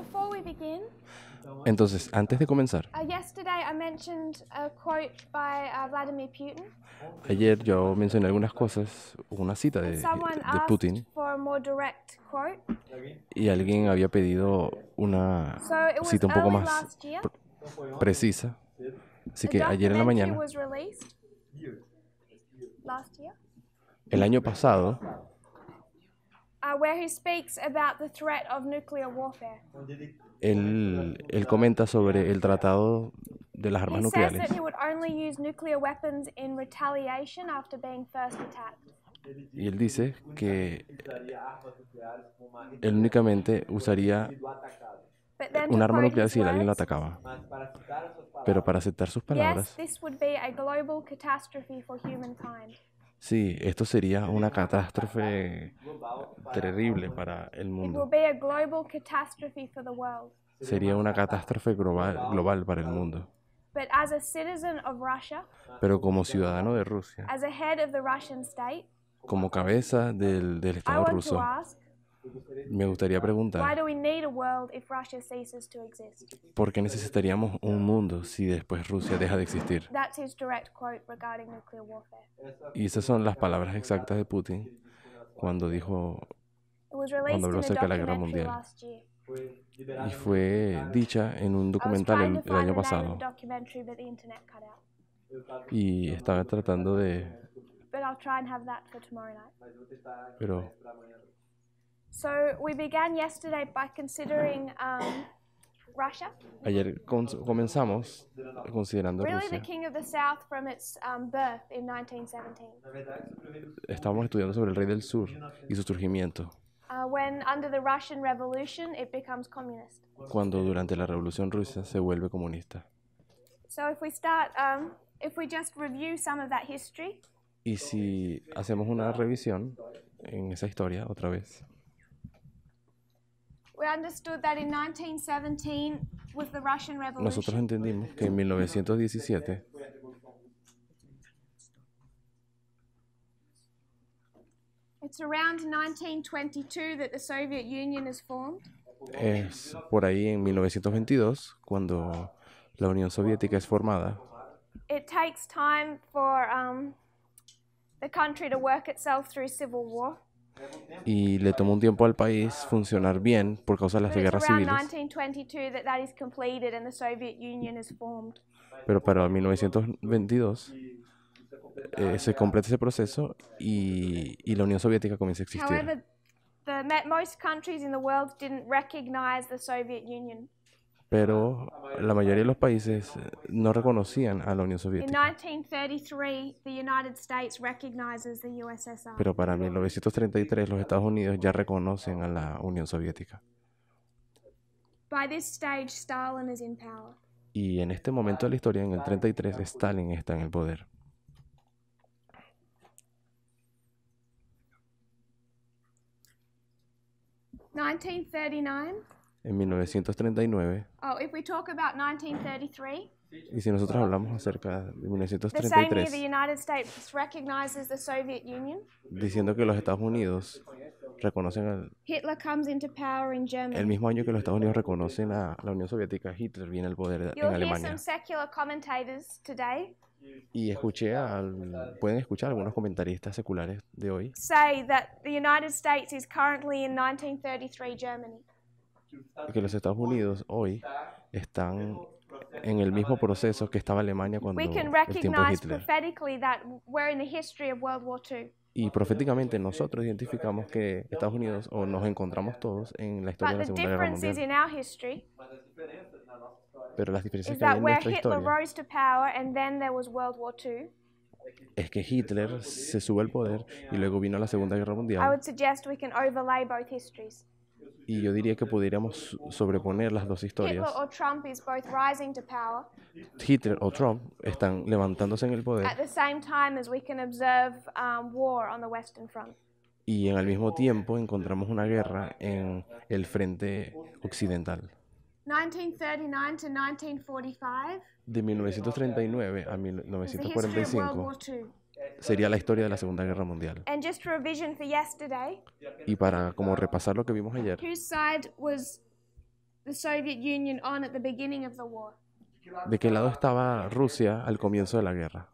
before we begin, Entonces, antes de comenzar, yesterday I mentioned a quote by Vladimir Putin. ayer yo mencioné algunas cosas, una cita Someone de asked Putin, for a more direct quote. y alguien había pedido una So it was cita un poco early más last year. precisa. Así A que ayer en la documentary mañana, was released last year, el año pasado, where he speaks about the threat of nuclear warfare. él comenta sobre el tratado de las armas He says nucleares. that he would only use nuclear weapons in retaliation after being first attacked. Y él dice que él únicamente usaría But then un to arma quote nuclear his si alguien lo words, atacaba. Pero para aceptar sus yes, palabras, this would be a global catastrophe for humankind. sí, esto sería una catástrofe terrible para el It will mundo. be a global catastrophe for the world. Sería una catástrofe global para el mundo. But as a citizen of Russia, Pero como ciudadano de Rusia, as a head of the Russian state, como cabeza del I Estado want to ruso, ask, me gustaría why preguntar, do we need a world if Russia ceases to exist? ¿por qué necesitaríamos un mundo si después Rusia deja de existir? That's his direct quote regarding nuclear warfare. Y esas son las palabras exactas de Putin cuando dijo, It was cuando released habló in a acerca de la guerra documentary mundial. last year. Y fue dicha en un I was documental trying to el find año the name pasado. of the documentary, but the internet cut out. Y estaba tratando de... But I'll try and have that for tomorrow night. Pero So we began yesterday by considering Russia, ayer comenzamos considerando really the Rusia. king of the South from its birth in 1917, Estábamos estudiando sobre el rey del sur y su surgimiento, when under the Russian Revolution it becomes communist. cuando durante la Revolución Rusa se vuelve comunista. So if we start, if we just review some of that history, Y si hacemos una revisión en esa historia otra vez, we understood that in 1917 with the Russian nosotros Revolution, entendimos que en 1917 it's around 1922 that the Soviet Union is formed. es por ahí en 1922 cuando la Unión Soviética es formada. It takes time for the country to work itself through civil war. Y le tomó un tiempo al país funcionar bien por causa de las But it's guerras around civiles, 1922 that is completed and the Soviet Union is formed. pero para 1922 se completa ese proceso y la Unión Soviética comienza a existir. However, most countries in the world didn't recognize the Soviet Union. Pero la mayoría de los países no reconocían a la Unión In Soviética. 1933, the United States recognizes the USSR. Pero para 1933 los Estados Unidos ya reconocen a la Unión Soviética. By this stage, Stalin is in power. Y en este momento de la historia, en el 33, Stalin está en el poder. En 1939, If we talk about 1933, y si nosotros hablamos acerca de the same year 1933, the United States recognizes the Soviet Union, diciendo que los Estados Unidos reconocen Hitler comes into power in el Germany. mismo año que los Estados Unidos reconocen a la Unión Soviética, Hitler viene al poder en You'll hear Alemania. some secular commentators today Y pueden escuchar algunos comentaristas seculares de hoy say that the United States is currently in 1933 Germany. que los Estados Unidos hoy están en el mismo proceso que estaba Alemania cuando We can el tiempo de recognize Hitler. prophetically that we're in the history of World War II. Y proféticamente nosotros identificamos que Estados Unidos, o nos encontramos todos en la historia But de la the Segunda Guerra difference is Mundial. in our history Pero las diferencias is que hay that en where nuestra Hitler historia rose to power and then there was World War II, es que Hitler se sube al poder y luego vino la Segunda Guerra I Mundial. would suggest we can overlay both histories. Y yo diría que pudiéramos sobreponer las dos Hitler historias. or Trump is both rising to power Hitler o Trump están levantándose en el poder at the same time as we can observe war on the Western Front. y en el mismo tiempo encontramos una guerra en el frente occidental. 1939 to 1945 De 1939 a is the history of World 1945 War II. sería la historia de la Segunda Guerra Mundial. And just revision for yesterday, Y para como repasar lo que vimos ayer, whose side was the Soviet Union on at the beginning of the war? ¿De qué lado estaba Rusia al comienzo de la guerra?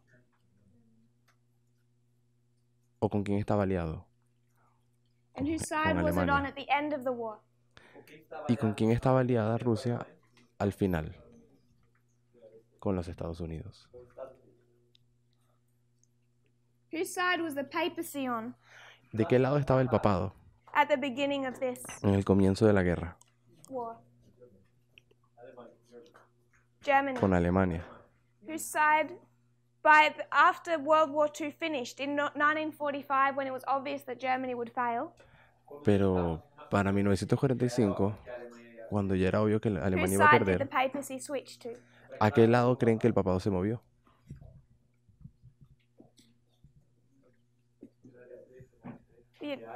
¿O con quién estaba aliado? And whose Con side was it on Alemania. at the end of the war? ¿Y con quién estaba aliada Rusia al final? Con los Estados Unidos. Whose side was the papacy on ¿De qué lado estaba el papado at the beginning of this en el comienzo de la guerra? war? Germany. Con Alemania. Whose side, after World War II finished, in 1945, when it was obvious that Germany would fail, Pero para 1945, cuando ya era obvio que whose Alemania iba a side did the perder, papacy switch to? ¿a qué lado creen que el papado se movió?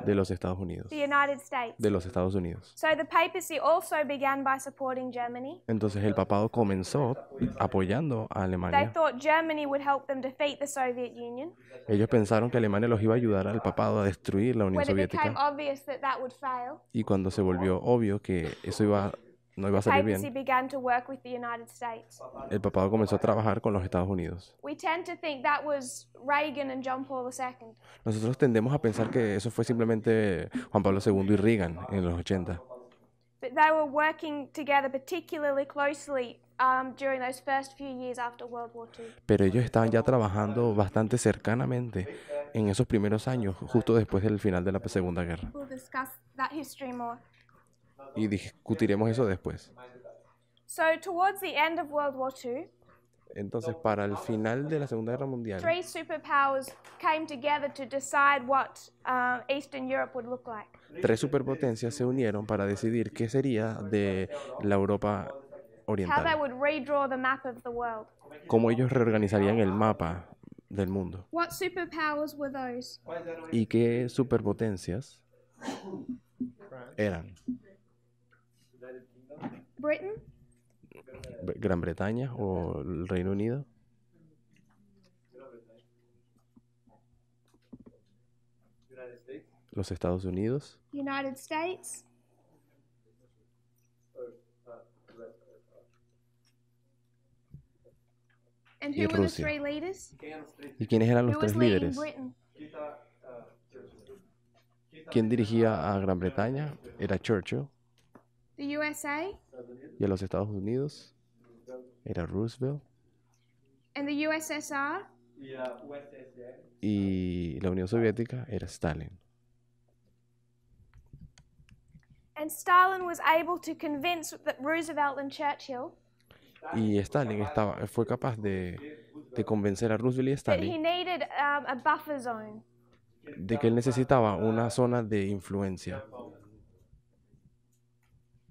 De los Estados Unidos. The United States. De los Estados Unidos. So the papacy also began by supporting Germany. Entonces el papado comenzó apoyando a They Alemania. thought Germany would help them defeat the Soviet Union. Ellos pensaron que Alemania los iba a ayudar al papado a destruir la Unión When it became Soviética. obvious that that would fail, Y cuando se volvió obvio que eso no iba a the salir papacy bien, began to work with the United States. el papado comenzó a trabajar con los Estados Unidos. We tend to think that was Reagan and John Paul II. Nosotros tendemos a pensar que eso fue simplemente Juan Pablo II y Reagan en los 80. But they were working together particularly closely during those first few years after World War II. Pero ellos estaban ya trabajando bastante cercanamente en esos primeros años, justo después del final de la Segunda Guerra. We'll discuss that history more. Y discutiremos eso después. So towards the end of World War II, Entonces, para el final de la Segunda Guerra Mundial, three superpowers came together to decide what Eastern Europe would look like. 3 superpotencias se unieron para decidir qué sería de la Europa How they oriental, would redraw the map of the world. cómo ellos reorganizarían el mapa del mundo What superpowers were those? y qué superpotencias eran. Britain, Gran Bretaña o el Reino Unido, los Estados Unidos United States, and Y who were the Rusia. three leaders? ¿Y quiénes eran los Who was 3 leading líderes? Britain? ¿Quién dirigía a Gran Bretaña? Era Churchill. The USA Y a los Estados Unidos era Roosevelt. and the USSR? Y la Unión Soviética era Stalin. And Stalin was able to convince Roosevelt and Churchill Y Stalin fue capaz de convencer a Roosevelt y that he Stalin needed a buffer zone. de que él necesitaba una zona de influencia.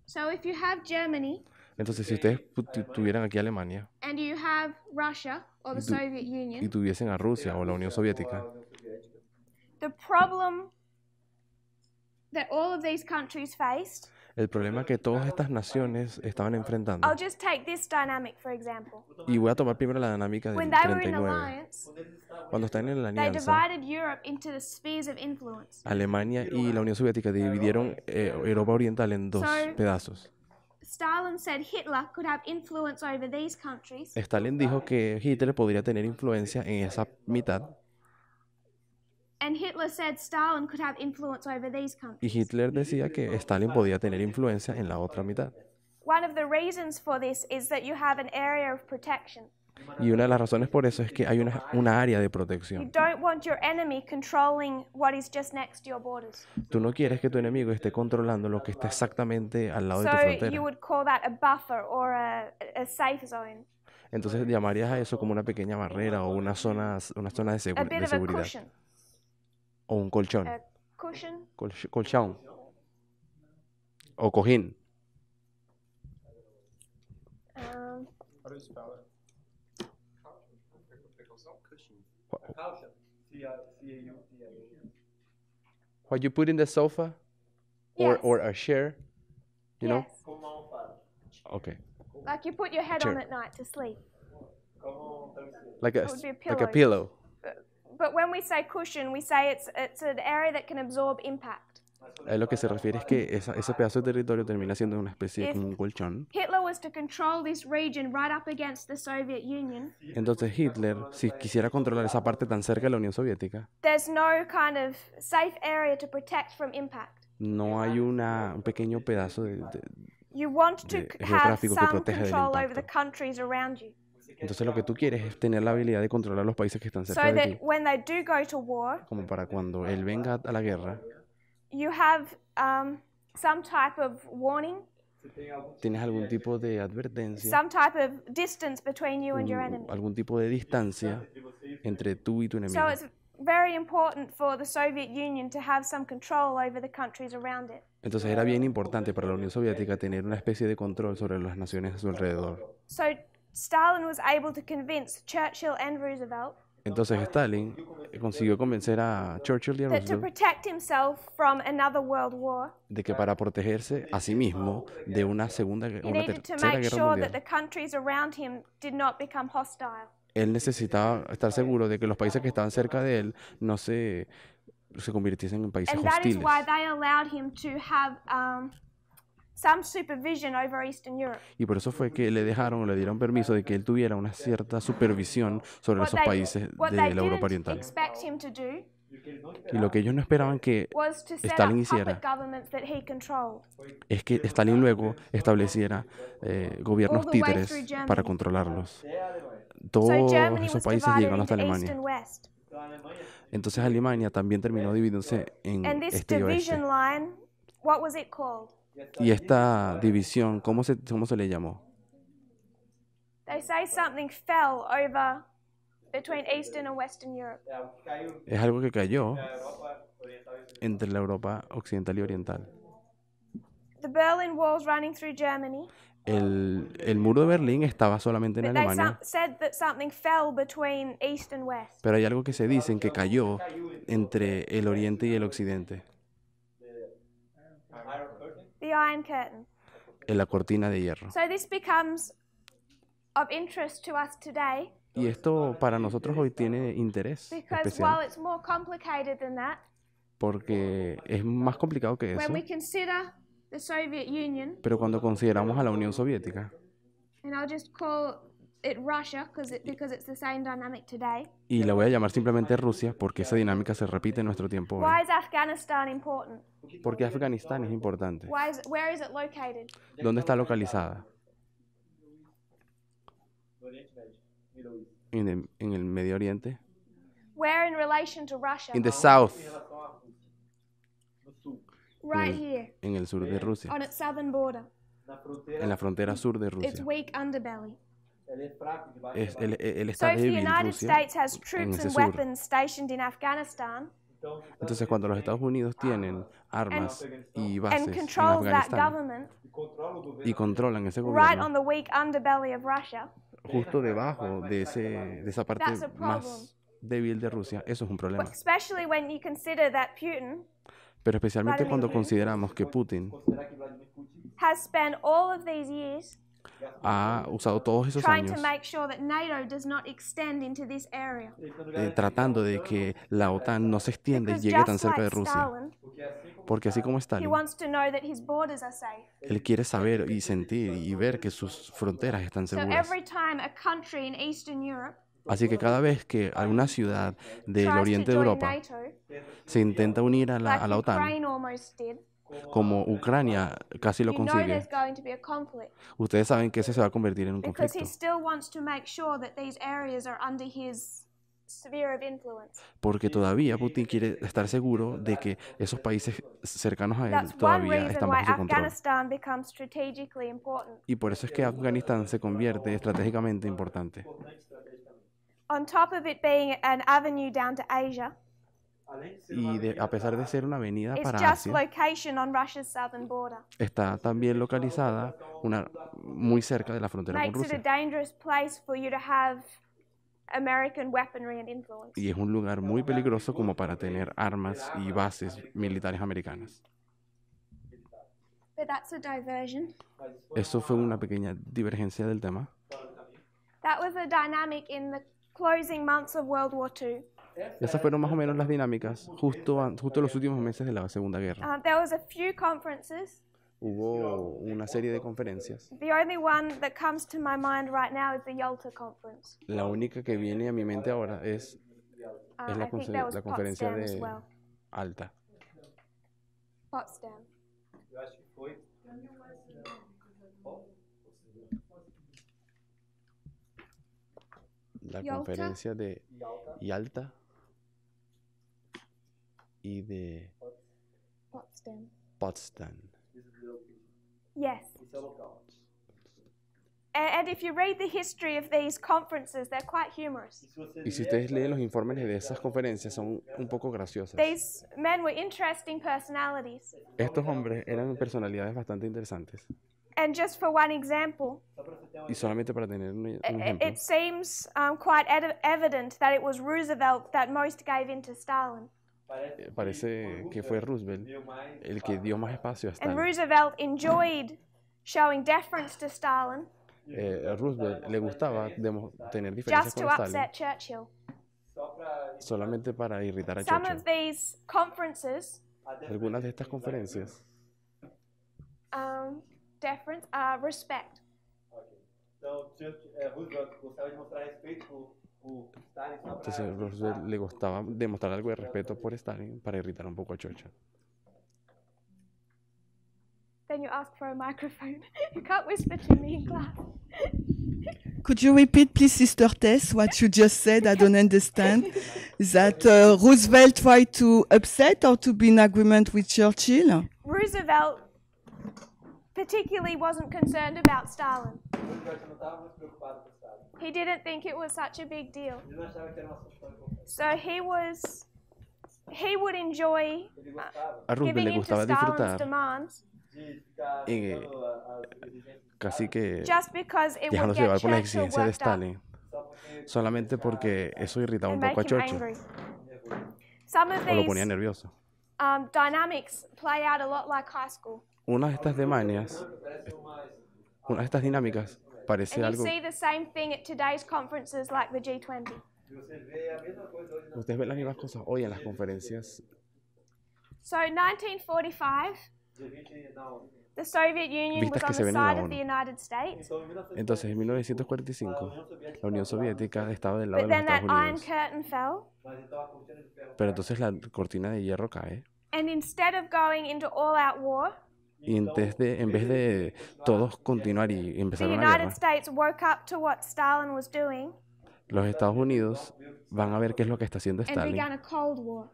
So if you have Germany Entonces, si ustedes tuvieran aquí Alemania and you have Russia or the Y tu- Soviet y Union, tuviesen a Rusia o la Unión Soviética, the problem that all of these countries faced, el problema que todas estas naciones estaban enfrentando, I'll just take this dynamic for example. y voy a tomar primero la dinámica del When they were in 39, alliance, cuando están en la they alianza, divided Europe into the spheres of influence. Alemania y la Unión Soviética dividieron Europa Oriental en 2 So- pedazos. Stalin said Hitler could have influence over these countries, Stalin dijo que Hitler podría tener influencia en esa mitad and Hitler said Stalin could have influence over these y countries. Hitler decía que Stalin podía tener influencia en la otra mitad. One of the reasons for this is that you have an area of protection. Y una de las razones por eso es que hay una área de You protección. don't want your enemy controlling what is just next to your borders. Tú no quieres que tu enemigo esté controlando lo que está exactamente al lado de tu So you frontera. would call that a buffer or a safe zone, Entonces llamarías a eso como una pequeña barrera o una zona de, a bit de of a seguridad. cushion. O un colchón. A cushion. Colchón. O cojín. How do you spell it? What you put in the sofa Yes. or a chair, you know? Yes. Okay. Like you put your head on Chair. at night to sleep. Like It would be a like a pillow. pillow. But when we say cushion, we say it's an area that can absorb impact. A lo que se refiere es que ese pedazo de territorio termina siendo una especie de como un colchón. Hitler was to control this region right up against the Soviet Union. Entonces Hitler, si quisiera controlar esa parte tan cerca de la Unión Soviética, There's no kind of safe area to protect from impact. no hay un pequeño pedazo You want to de have geográfico que some protege del control over the impacto. countries around you, Entonces lo que tú quieres es tener la habilidad de controlar los países que están so cerca de that ti, when they do go to war, como para cuando él venga a la guerra, you have some type of warning, tienes algún tipo de advertencia, some type of distance between you and your enemy. algún tipo de distancia entre tú y tu enemigo. So it's very important for the Soviet Union to have some control over the countries around it. Entonces era bien importante para la Unión Soviética tener una especie de control sobre las naciones a su alrededor. So Stalin was able to convince Churchill and Roosevelt Entonces Stalin consiguió convencer a Churchill y a that to Roosevelt protect himself from another world war, de que para protegerse a sí mismo de una he una needed to tercera make guerra sure that the mundial, countries around him did not become hostile. él necesitaba estar seguro de que los países que estaban cerca de él no se convirtiesen en países And that is hostiles. why they allowed him to have some supervision over Eastern Europe. Y por eso fue que le dieron permiso de que él tuviera una cierta supervisión sobre esos países What de they la Europa didn't Oriental. expect him to do Y lo que ellos no esperaban que was to set Stalin up hiciera puppet governments that he controlled. es que Stalin luego estableciera gobiernos All the way títeres through Germany. para controlarlos. So Todos Germany esos was países divided llegaron hasta into East Alemania. and West. Entonces Alemania también terminó dividiéndose en And this este y oeste. division line, what was it called? Y esta división, ¿cómo se le llamó? They say something fell over between Eastern and Western Europe. Es algo que cayó entre la Europa occidental y oriental. The Berlin Wall's running through Germany, El muro de Berlín estaba solamente en but they Alemania, said that something fell between East and West. pero hay algo que se dice que cayó entre el oriente y el occidente, The Iron Curtain. en la cortina de hierro. So this becomes of interest to us today Y esto para nosotros hoy tiene interés because while especial, it's more complicated than that, porque es más complicado que eso, when we consider the Soviet Union, pero cuando consideramos a la Unión Soviética, and I'll just call it Russia because it's the same dynamic today. y la voy a llamar simplemente Rusia, porque esa dinámica se repite en nuestro tiempo hoy. Why is Afghanistan important? Porque Afganistán es importante. Where is it located? ¿Dónde está localizada? En el Medio Oriente. Where in relation to Russia? In the south. Right here, En el sur de Rusia. on its southern border. En la frontera sur de Its Rusia. weak underbelly. Él So está if the débil, United Rusia, States has en troops ese and sur. weapons stationed in Afghanistan Entonces cuando los Estados Unidos tienen armas y and bases en controls that Afganistán government y controlan ese right gobierno on the weak underbelly of Russia, justo debajo de esa parte That's a problem. más débil de Rusia, eso es un problema. especially when you consider that Putin Pero especialmente Vladimir cuando Putin. consideramos que Putin has spent all of these years ha usado todos esos trying to años make sure that NATO does not extend into this area. tratando de que la OTAN no se extienda y Because llegue tan just cerca de like Rusia. Stalin, Porque así como he Stalin, wants to know that his borders are safe. él quiere saber y sentir y ver que sus fronteras están So seguras. every time a country in Eastern Europe Así que cada vez que alguna ciudad del tries oriente to de join Europa NATO, se intenta unir a like la OTAN, Ukraine almost did, como Ucrania casi lo you know consigue, there's going to be a conflict ustedes saben que ese se va a convertir en un because he conflicto. still wants to make sure that these areas are under his sphere of influence. Porque todavía Putin quiere estar seguro de que esos países cercanos a él That's one todavía reason están why bajo su control. Afghanistan becomes strategically important. Y por eso es que Afganistán se convierte estratégicamente importante. On top of it being an avenue down to Asia, Y a pesar de ser una avenida it's para just Asia, location on Russia's southern border. está también localizada muy cerca de la frontera con Makes it a Rusia. dangerous place for you to have American weaponry and influence. Y es un lugar muy peligroso como para tener armas y bases militares americanas. But that's a diversion. Eso fue una pequeña divergencia del tema. That was the dynamic in the closing months of World War II. Esas fueron más o menos las dinámicas justo los últimos meses de la Segunda Guerra. There was a few conferences. Hubo una serie de conferencias. The only one that comes to my mind right now is the Yalta Conference. La única que viene a mi mente ahora es I think there was la conferencia Potsdam as de well. Alta. Potsdam. Eu acho que foi. La Yalta. conferencia de Yalta y de Potsdam. Potsdam. Yes. Esse é o local. And if you read the history of these conferences, they're quite humorous. Y si ustedes leen los informes de esas conferencias, son un poco graciosas. These men were interesting personalities. Estos hombres eran personalidades bastante interesantes. And just for one example, Y solamente para tener un it ejemplo, seems quite evident that it was Roosevelt that most gave in to Stalin. parece que fue Roosevelt el que dio más espacio a And Stalin. Roosevelt enjoyed showing deference to Stalin Roosevelt le gustaba tener diferencias just to con Stalin upset Churchill. solamente para irritar a Some Churchill. of these conferences, Algunas de estas conferencias, deference, respect. Então, Roosevelt gostava de mostrar respeito por Stalin só entonces para. Roosevelt le gustaba demostrar algo de respeto por Stalin para irritar un poco a Churchill. Then you ask for a microphone. You can't whisper to me in class. Could you repeat, please, Sister Tess, what you just said? I don't understand. That Roosevelt tried to upset or to be in agreement with Churchill? Roosevelt particularly wasn't concerned about Stalin. Roosevelt não estava muito preocupado com Stalin. He didn't think it was such a big deal. Ele não achava que era um assunto tão importante. So he would enjoy Ele gostava A Roosevelt giving le in to gustaba Stalin's disfrutar demands de ficar Eh, dando as exigências casi que just because it would dejándose get llevar por las Churchill exigencias de worked up Stalin, só porque solamente porque eso irritaba and un poco a make him Churchill angry. nervoso. Some of o lo ponía these nervioso. dynamics play out a lot like high school. Una de estas demanias, Parece uma. una de estas dinámicas parece And you algo. see the same thing at today's conferences like the G20. E você vê a mesma coisa hoje na Ustedes ven las mismas cosas hoy en las conferencias. So 1945, G20 na ONU. the Soviet Union was Vistas que on se the ven en la side of ONU. the United States, Então, em 1945, Entonces, en a 1945, União Soviética la Unión Soviética estaba del lado but de los then that Estados Iron Unidos. Curtain fell. mas então a cortina de ferro Pero entonces la cortina de hierro cae. And instead of going into all-out war, Y en vez de todos continuar y the empezar una United guerra, States woke up to what Stalin was doing los Estados Unidos van a ver qué es lo que está haciendo and Stalin. began a Cold War.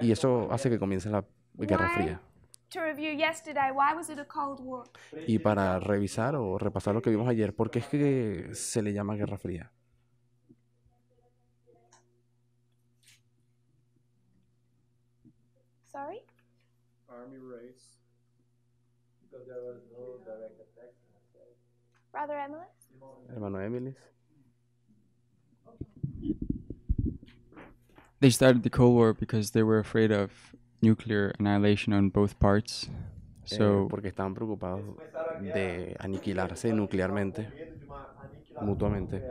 Y eso hace que comience la Guerra Why? Fría. To review yesterday, why was it a Cold War? Y para revisar o repasar lo que vimos ayer, ¿por qué es que se le llama Guerra Fría? Sorry? Army race. Because there was no direct attack. Brother Emily? Hermano Emilis. They started the Cold War because they were afraid of nuclear annihilation on both parts. So Porque estaban preocupados de aniquilarse nuclearmente, mutuamente.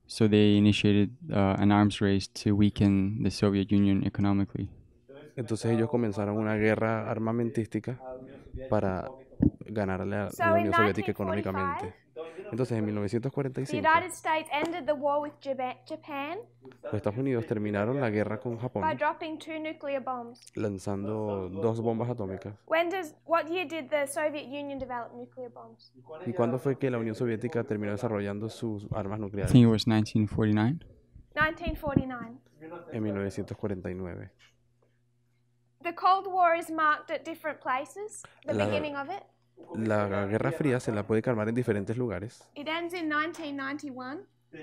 so they initiated an arms race to weaken the Soviet Union economically. Entonces ellos comenzaron una guerra armamentística para ganarle a So la in Unión Soviética 1945, económicamente. Entonces en The 1945 United States ended the war with Japan los Estados Unidos terminaron la guerra con Japón by dropping 2 nuclear bombs. lanzando 2 bombas atómicas. What year did the Soviet Union develop nuclear bombs? ¿Y cuándo fue que la Unión Soviética terminó desarrollando sus armas I nucleares? think it was 1949. 1949. En 1949. The Cold War is marked at different places, the La- beginning of it. La Guerra Fría se la puede calmar en diferentes lugares It ends in 1991.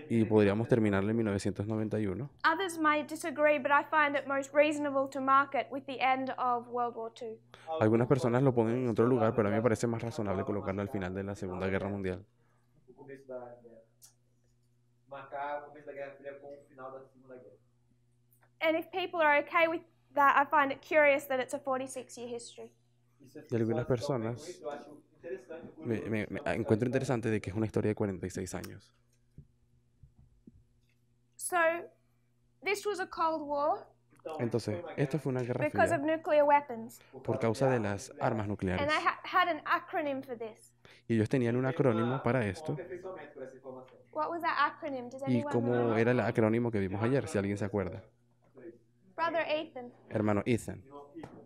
y podríamos terminarla en 1991. Others may disagree, but I find it most reasonable to mark it with the end of World War II. Algunas personas lo ponen en otro lugar, pero a mí me parece más razonable colocarlo al final de la Segunda Guerra Mundial. O começo da guerra. Marcar o começo da Guerra Fria com o final da Segunda Guerra. And if people are okay with that, I find it curious that it's a 46-year history. E se as De algunas pessoas estão bem com personas, isso, eu acho interessante. Me encuentro interesante de que es una historia de 46 años. So this was a Cold War Entonces, esto fue una guerra because of fría nuclear weapons. por causa de las armas And nucleares. they had an acronym for this. Y ellos tenían un acrónimo para esto. Aperfeiçoamento por essa informação. What was that acronym? Does ¿Y anyone cómo know? era el acrónimo que vimos ayer, si alguien se acuerda? Brother Ethan, Hermano Ethan,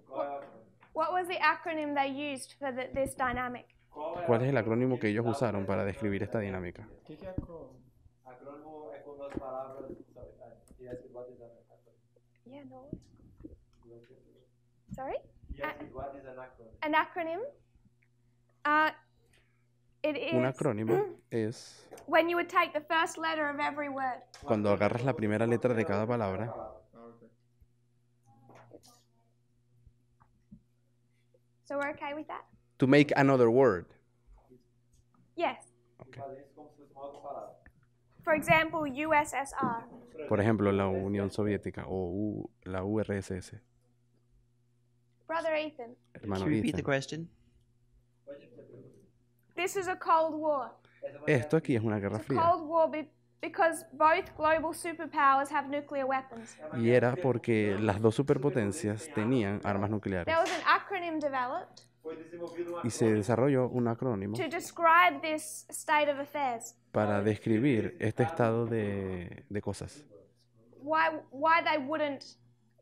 Qual é what was the acronym they used for this dynamic? ¿cuál es el acrónimo que ellos usaron para describir esta dinámica? acrônimo é quando as palavras yes what is an acronym. Yeah, no. Sorry? Yes what is an acronym. An acronym? It Un is acrónimo es when you would take the first letter of every word. cuando agarras la primera letra de cada palabra So we're okay with that? to make another word. Yes. Fazer isso como se fosse uma outra palavra. For example, USSR. Por ejemplo, la Unión Soviética o la URSS. Brother Ethan, Hermano Can you repeat the Ethan. question? this is a Cold War. Esto aquí es una guerra It's a fría. Cold War because both global superpowers have nuclear weapons. Y era porque las dos superpotencias tenían armas nucleares. There was an acronym developed Foi desenvolvido uma Y se desarrolló un acrónimo to describe this state of affairs. para describir este estado de cosas. Why they wouldn't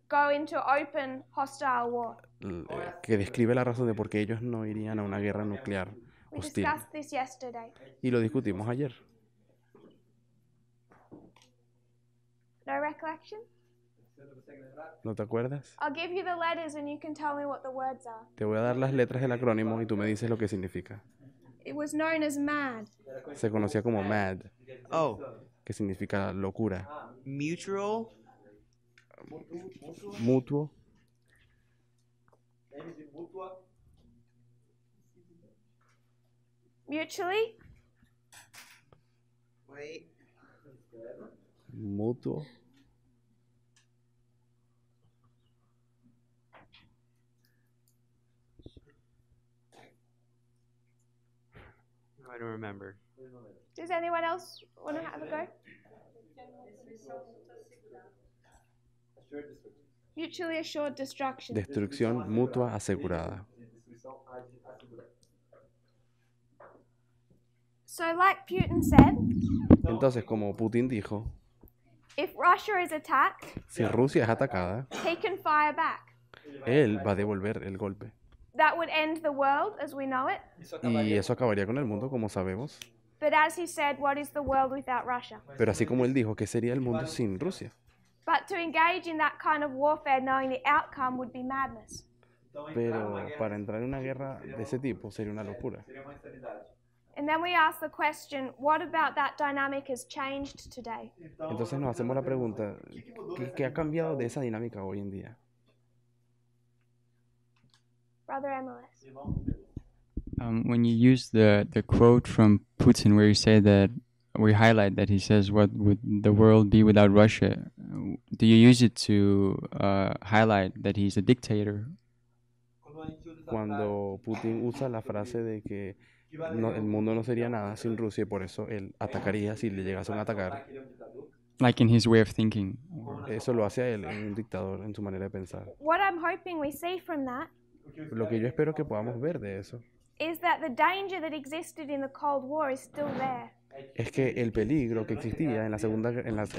go into open hostile war. Que describe la razón de por qué ellos no irían a una guerra nuclear We hostil. discussed this yesterday. Y lo discutimos ayer. No recollection? ¿No te acuerdas? I'll give you the letters and you can tell me what the words are. Te voy a dar las letras del acrónimo y tú me dices lo que significa. It was known as MAD. Se conocía como MAD, Oh, que significa locura. mutual. Mutuo, M de mútua, Mutually, Wait. mutuo, No, I don't remember. does anyone else want to have a go? assured destruction. Mutually assured destruction. destrucción mutua asegurada. Destruição assegurada. So, like Putin said, Entonces, como Putin dijo, if Russia is attacked, si Rusia es atacada, he can fire back. él va a devolver el golpe. That would end the world as we know it. Y eso acabaría con el mundo, como sabemos. But as he said, what is the world without Russia? Pero así como él dijo, ¿qué sería el mundo sin Rusia? But to engage in that kind of warfare knowing the outcome would be madness. Então, entrar Pero numa guerra para entrar en una guerra de ese tipo sería una locura. seria uma insanidade. And then we ask the question, what about that dynamic has changed today? Então, Entonces nos hacemos la pregunta, ¿qué ha cambiado de esa dinámica hoy en día? Brother MLS. irmão, When you use the quote from Putin where you say that, we highlight that he says, what would the world be without Russia? Do you use it to highlight that he's a dictator? quando a gente usa essa Cuando Putin usa la frase de que frase, el mundo no sería nada sin Rusia y por eso él atacaría si le llegasen a atacar, que ele é ditador, Like in his way of thinking? eso lo hace a él en un dictador, en su manera de pensar. What I'm hoping we see from that Lo que yo espero que podamos ver de eso is that the danger that existed in the Cold War is still there. es que el peligro que existía en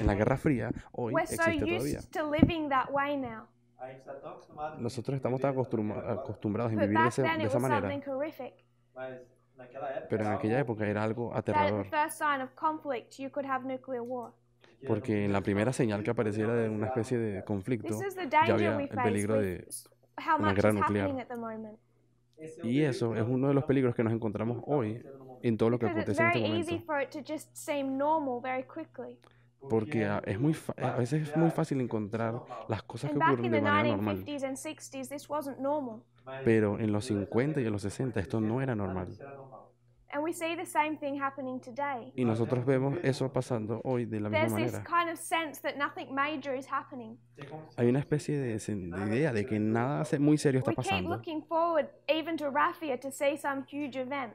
la Guerra Fría hoy We're so existe todavía. used to living that way now. a gente está tão acostumado, Nosotros estamos tan acostumbrados en But vivir back then de it esa was manera, something horrific. mas naquela época, pero en aquella época era algo That at aterrador, the first sign of conflict, you could have nuclear war. porque en la primera señal que apareciera de una especie de conflicto, This is the ya danger había we el face peligro with de... how una much guerra is nuclear. happening at the moment. esse é Y eso es uno de los peligros que nos encontramos hoy en todo lo que Because it's acontece en very este easy momento. for it to just seem normal very quickly. Porque a veces es muy fácil encontrar las cosas que And back ocurren in de the manera normal. 1950s and 60s, this wasn't normal. Pero en los 50 y en los 60 esto no era normal. era normal. And we see the same thing happening today. Y nosotros vemos eso pasando hoy de la misma There's this manera. kind of sense that nothing major is happening. Hay una especie de idea de que nada muy serio está We keep pasando. looking forward even to Raffia to see some huge event.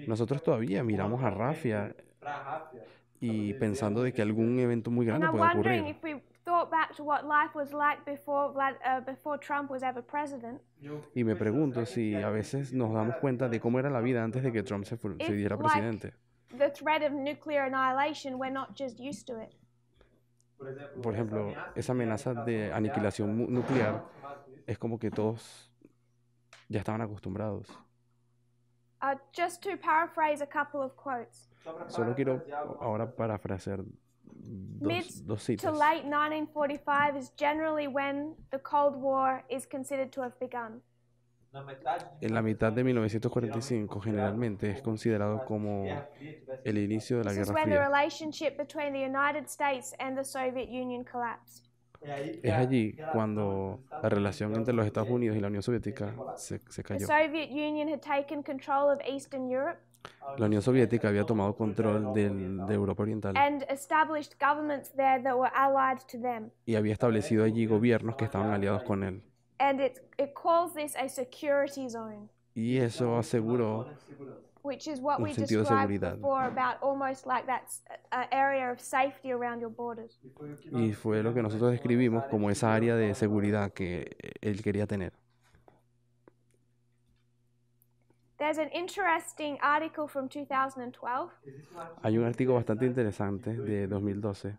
Nosotros todavía miramos a Rafia Pra Ráfia, y pensando de que algún evento muy And grande I'm puede wondering ocurrir. if we thought back to what life was like before Trump was ever president, Y me pregunto si a veces nos damos cuenta de cómo era la vida antes de que Trump se If, hiciera like, presidente. the threat of nuclear annihilation, we're not just used to it. Por ejemplo, esa amenaza de aniquilación nuclear es como que todos ya estaban acostumbrados. Just to paraphrase a couple of quotes. Solo quiero ahora parafrasear Mid dos to citas. late 1945 is generally when the Cold War is considered to have begun. En la mitad de 1945 generalmente es considerado como el inicio de la This is Guerra when the Fría. relationship between the United States and the Soviet Union collapsed. Es allí cuando la relación entre los Estados Unidos y la Unión Soviética se The cayó. Soviet Union had taken control of Eastern Europe La Unión Soviética había tomado control de Europa Oriental and established governments there that were allied to them. y había establecido allí gobiernos que estaban aliados con él. And it calls this a security zone, Y eso aseguró which is what Un we sentido de described seguridad. before about almost like that area of safety around your borders. y fue lo que nosotros describimos como esa área de seguridad que él quería tener. There's an interesting article from 2012. Hay un artículo bastante interesante de 2012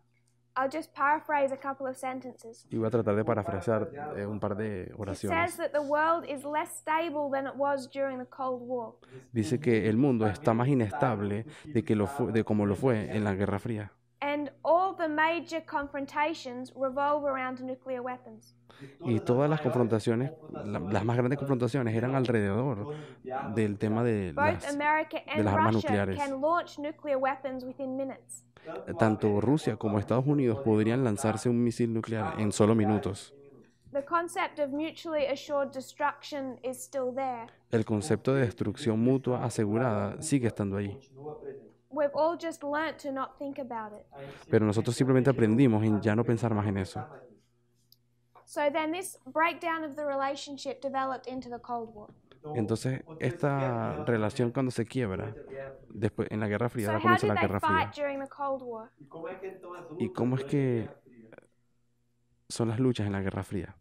I'll just paraphrase a couple of sentences. y voy a tratar de parafrasear un par de It says oraciones. that the world is less stable than it was during the Cold War. Dice que el mundo está más inestable de como lo fue en la Guerra Fría. And all the major confrontations revolve around nuclear weapons. Y todas las confrontaciones, las más grandes confrontaciones eran alrededor del tema de Both America and las armas Russia nucleares. can launch nuclear weapons within minutes. Tanto Rusia como Estados Unidos podrían lanzarse un misil nuclear en solo minutos. The concept of mutually assured destruction is still there. El concepto de destrucción mutua asegurada sigue estando ahí. We've all just learnt to not think about it. Pero nosotros simplemente aprendimos en ya no pensar más en eso. So then this breakdown of the relationship developed into the Cold War. Entonces, esta relación cuando se quiebra, después en la Guerra Fría, So ahora how comienza did la they Guerra fight Fría. during the Cold War? ¿Y cómo es que son las luchas en la Guerra Fría?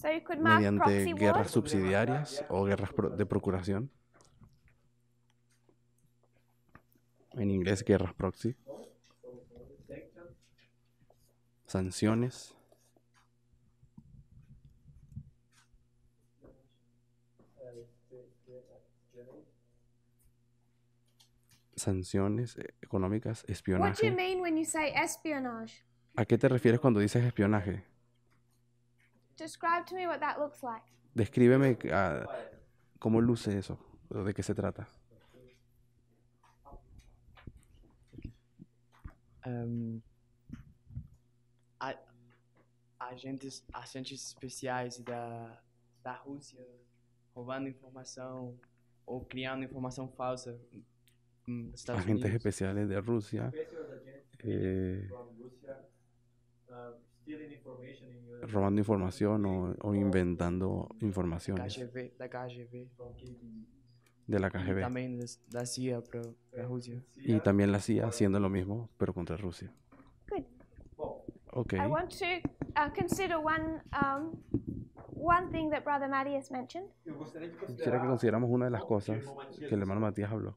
So you could mark Mediante proxy guerras wars. subsidiarias o guerras de procuración. En inglés, guerras proxy. Sanciones. Sanciones económicas, What do you espionaje. mean when you say espionage? ¿A qué te refieres cuando dices espionaje? Describe to me what that looks like. Descríbeme cómo luce eso, o de qué se trata. Agentes especiais da Rússia roubando informação ou criando informação falsa nos Estados Agentes Unidos. especiales de Rusia robando información o inventando informaciones Da KGB de la e KGB. também da CIA para a Rússia. Y también la CIA haciendo lo mismo, pero contra Rusia. Good. Ok. I want to consider one thing that Brother Matthias mentioned, Quisiera que consideramos una de las cosas que el hermano Matías habló.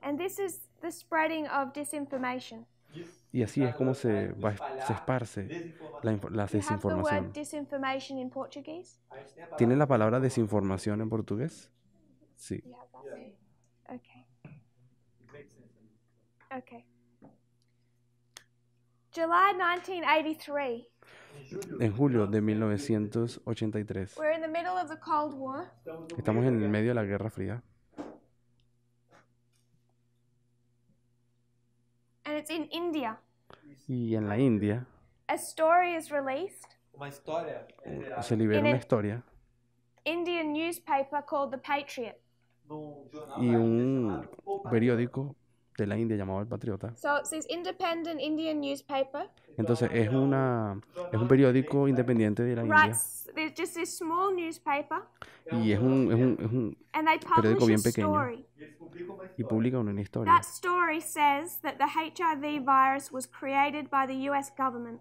and this is the spreading of disinformation. Y así es como se esparce la You have the word desinformación. disinformation in Portuguese? ¿Tiene la palabra desinformación en portugués? Sí. You have that? Okay. Okay. July 1983. En julio de 1983. We're in the middle of the Cold War. Estamos en el medio de la Guerra Fría. And it's in India. Y en la India A story is released. Uma história se libera una historia Indian newspaper called The Patriot. num jornal y un periódico de la India llamado El Patriota. So it's this independent Indian newspaper. Entonces es un periódico independiente de la India There's just this small newspaper, y es un and they periódico publish a bien pequeño story. y publica una historia. That story says that the HIV virus was created by the US government.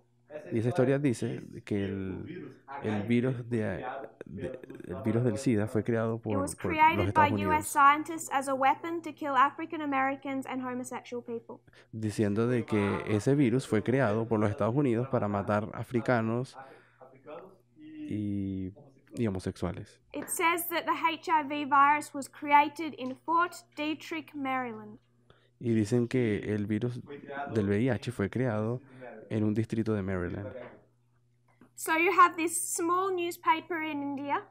Y esa historia dice que el virus del SIDA fue creado It por was los created Estados by US Unidos, scientists as a weapon to kill African Americans and homosexual people. diciendo de que ese virus fue creado por los Estados Unidos para matar africanos y homosexuales. It says that the HIV virus was created in Fort Detrick, Maryland. Y dicen que el virus del VIH fue creado en un distrito de Maryland. So you have this small newspaper in India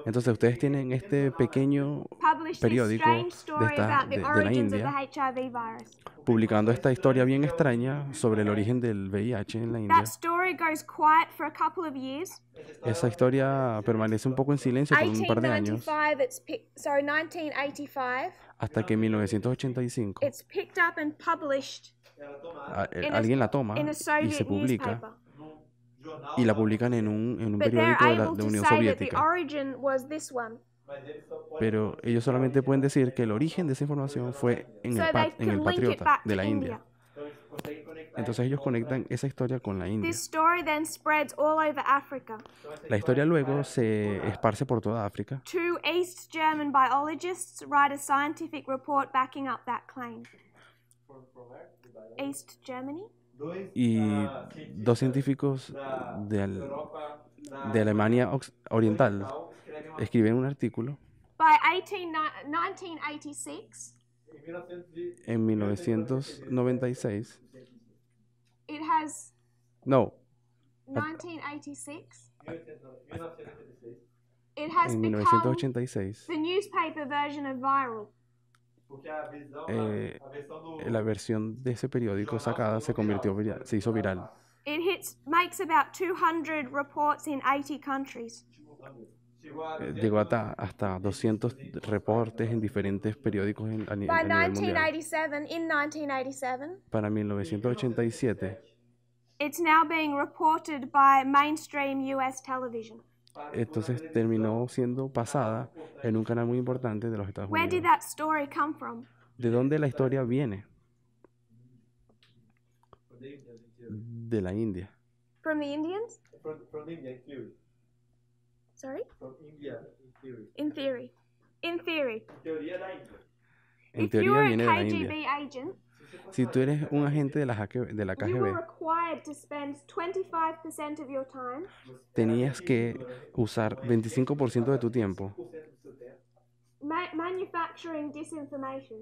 Entonces ustedes tienen este pequeño published this periódico strange story about the de la origins of the India HIV virus. publicando esta historia bien extraña sobre el origen del VIH en la India. That story goes quiet for a couple of years. Esa historia permanece un poco en silencio por un par de años 1985, hasta que en 1985 it's picked up and published alguien la toma in a y se Soviet publica newspaper. y la publican en un But they're periódico de la able to Unión say that the Soviética. origin was this one. Pero ellos solamente pueden decir que el origen de esa información fue en So el, they en el can link it Patriota back de to la India. Entonces ellos conectan esa historia con la India. This story then spreads all over Africa. La historia luego se esparce por toda África. Two East German biologists write a scientific report backing up that claim. East Germany? Y dos científicos de Alemania Oriental escriben un artículo By 1986, en 1996. it has No, 1986. It has en become 1986. the newspaper version of Viral. La versión de ese periódico sacada se hizo viral. It makes about 200 reports in 80 countries. Llegó hasta 200 reportes en diferentes periódicos a By nivel mundial. 1987, Para 1987, it's now being reported by mainstream US television. entonces terminó siendo pasada en un canal muy importante de los Estados Where did Unidos. that story come from? ¿De dónde la historia viene? De la India. From the Indians? From India, in theory. Sorry? From India, in theory. In theory. In theory. Teoría da India. En If you teoría were a viene de la KGB India. agent, Si tú eres un agente de la you were KGB, required to spend 25% of your time tenías que usar 25% de tu tiempo manufacturing disinformation.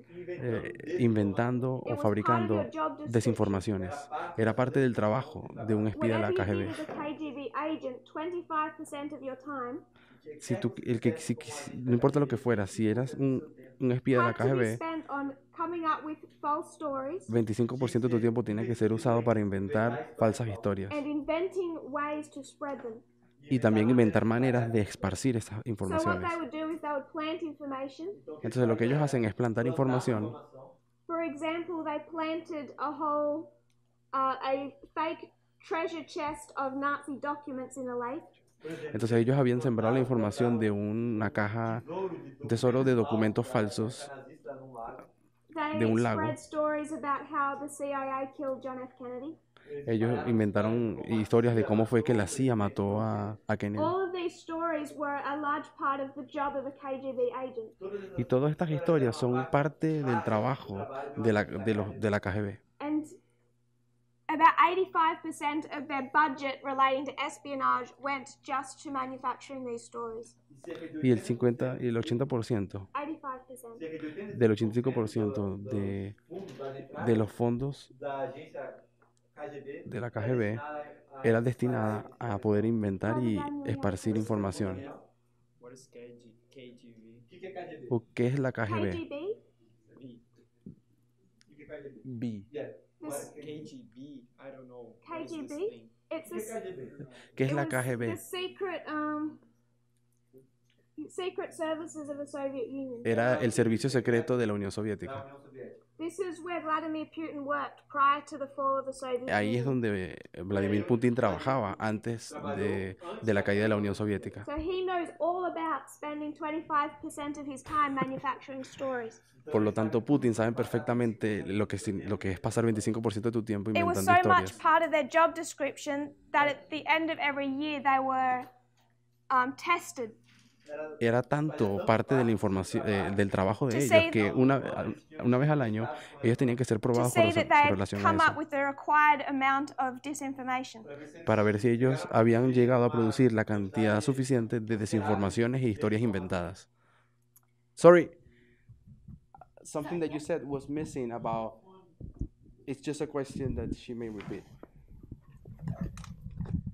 inventando It o was fabricando part of your job description. desinformaciones. Era parte del trabajo de un espía de la Whatever you did KGB. as a KGB agent, 25% of your time Si tú, no importa lo que fuera, si eras un espía de la had to be KGB, spent on coming up with false stories 25% de tu tiempo tiene que ser usado para inventar falsas historias and inventing ways to spread them. y también inventar maneras de esparcir esas So what informaciones. they would do is they would plant information. Entonces lo que ellos hacen es plantar información. For example, they planted a fake treasure chest of Nazi documents in a lake. Entonces ellos habían sembrado la información de una caja, un tesoro de documentos falsos They de un lago. spread stories about how the CIA killed John F. Kennedy. Ellos inventaron historias de cómo fue que la CIA mató a Kennedy. All of these stories were a large part of the job of a KGB agent. Y todas estas historias son parte del trabajo de la KGB. And about 85% of their budget relating to espionage went just to manufacturing these stories. Y el 50 y el 80% 85%. del 85% de los fondos de la KGB era destinada a poder inventar y esparcir información. What is KGB? O que é KGB? ¿O qué es la KGB? KGB? O que é KGB? B. Yeah. This KGB? I don't know. What is this KGB? thing? It's O que é a, KGB? ¿Qué es it la was KGB? the secret services of the Soviet Union. Era el servicio secreto de la Unión Da Soviética. União Soviética. This is where Vladimir Putin worked prior to the fall of the Soviet Ahí es Union. donde Vladimir Putin trabajaba antes de la caída de la Unión Soviética. So he knows all about spending 25% of his time manufacturing stories. Por lo tanto, Putin sabe perfectamente lo que es pasar 25% de tu tiempo It was inventando so much historias. part of their job description that at the end of every year they were tested Era tanto parte de la información, del trabajo de To ellos, say que una vez al año ellos tenían que ser to probados con see that they had relación a come up eso, with the required amount of disinformation. para ver si ellos habían llegado a producir la cantidad suficiente de desinformaciones e historias inventadas. Sorry, something that you said was missing about. It's just a question that she may repeat.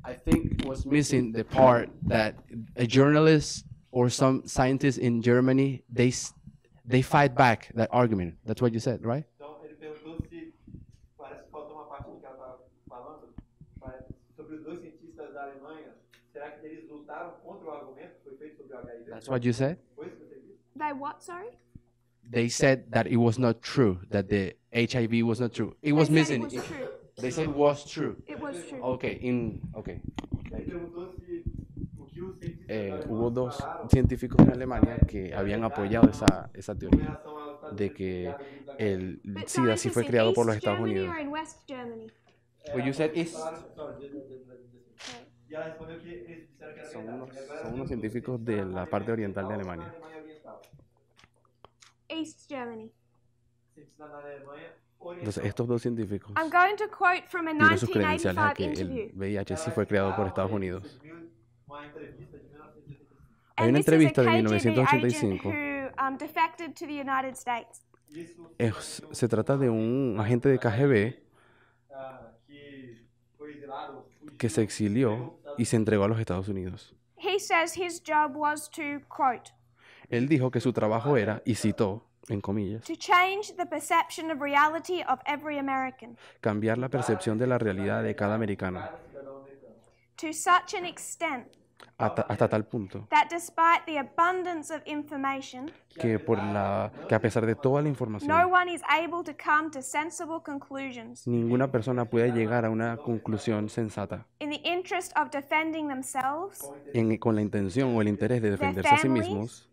I think was missing the part that a journalist or some scientists in Germany they fight back that argument. That's what you said, right? Então, ele perguntou se parece que faltou uma parte do que ela estava falando sobre os dois cientistas da Alemanha. Será que eles lutaram contra o argumento que foi feito sobre o HIV? That's what you said. Foi isso que você disse? They what, sorry? They said that it was not true, that the HIV was not true. It was They said missing. it was true. They said it was true. It was true. Okay, okay. Ele perguntou se o que os cientistas da Alemanha Hubo dos falaram científicos en Alemania que habían apoyado esa com teoría relação aos Estados de Unidos que criado dentro da el But SIDA sí fue scientists in creado por East los Estados Germany Unidos. or in West Germany? Well, you said it's- E ela respondeu que eles disseram que era Son verdade. unos, E agora son unos os científicos de la parte oriental de Alemania. oriental. East Germany. Cientistas na Alemanha Entonces, oriental. estos dos científicos I'm going to quote from a dieron sus credenciales a 1985 que interview. el VIH sí fue creado por Estados Unidos. Uma entrevista de 1985. Hay And una this is a entrevista de KGB agent 1985. who defected to the United States. Se trata de un agente de KGB Que foi exilado, fugiu, que se exilió y se entregó a los Estados Unidos. He says his job was to, quote, Él dijo que su trabajo era, y citó, en comillas, to change the perception of reality of every American cambiar la percepción de la realidad de cada americano, to such an extent hasta tal punto that despite the abundance of information, que a pesar de toda la no información, one is able to come to sensible conclusions ninguna persona puede llegar a una conclusión sensata in the interest of defending themselves, con la intención o el interés de defenderse a sí mismos,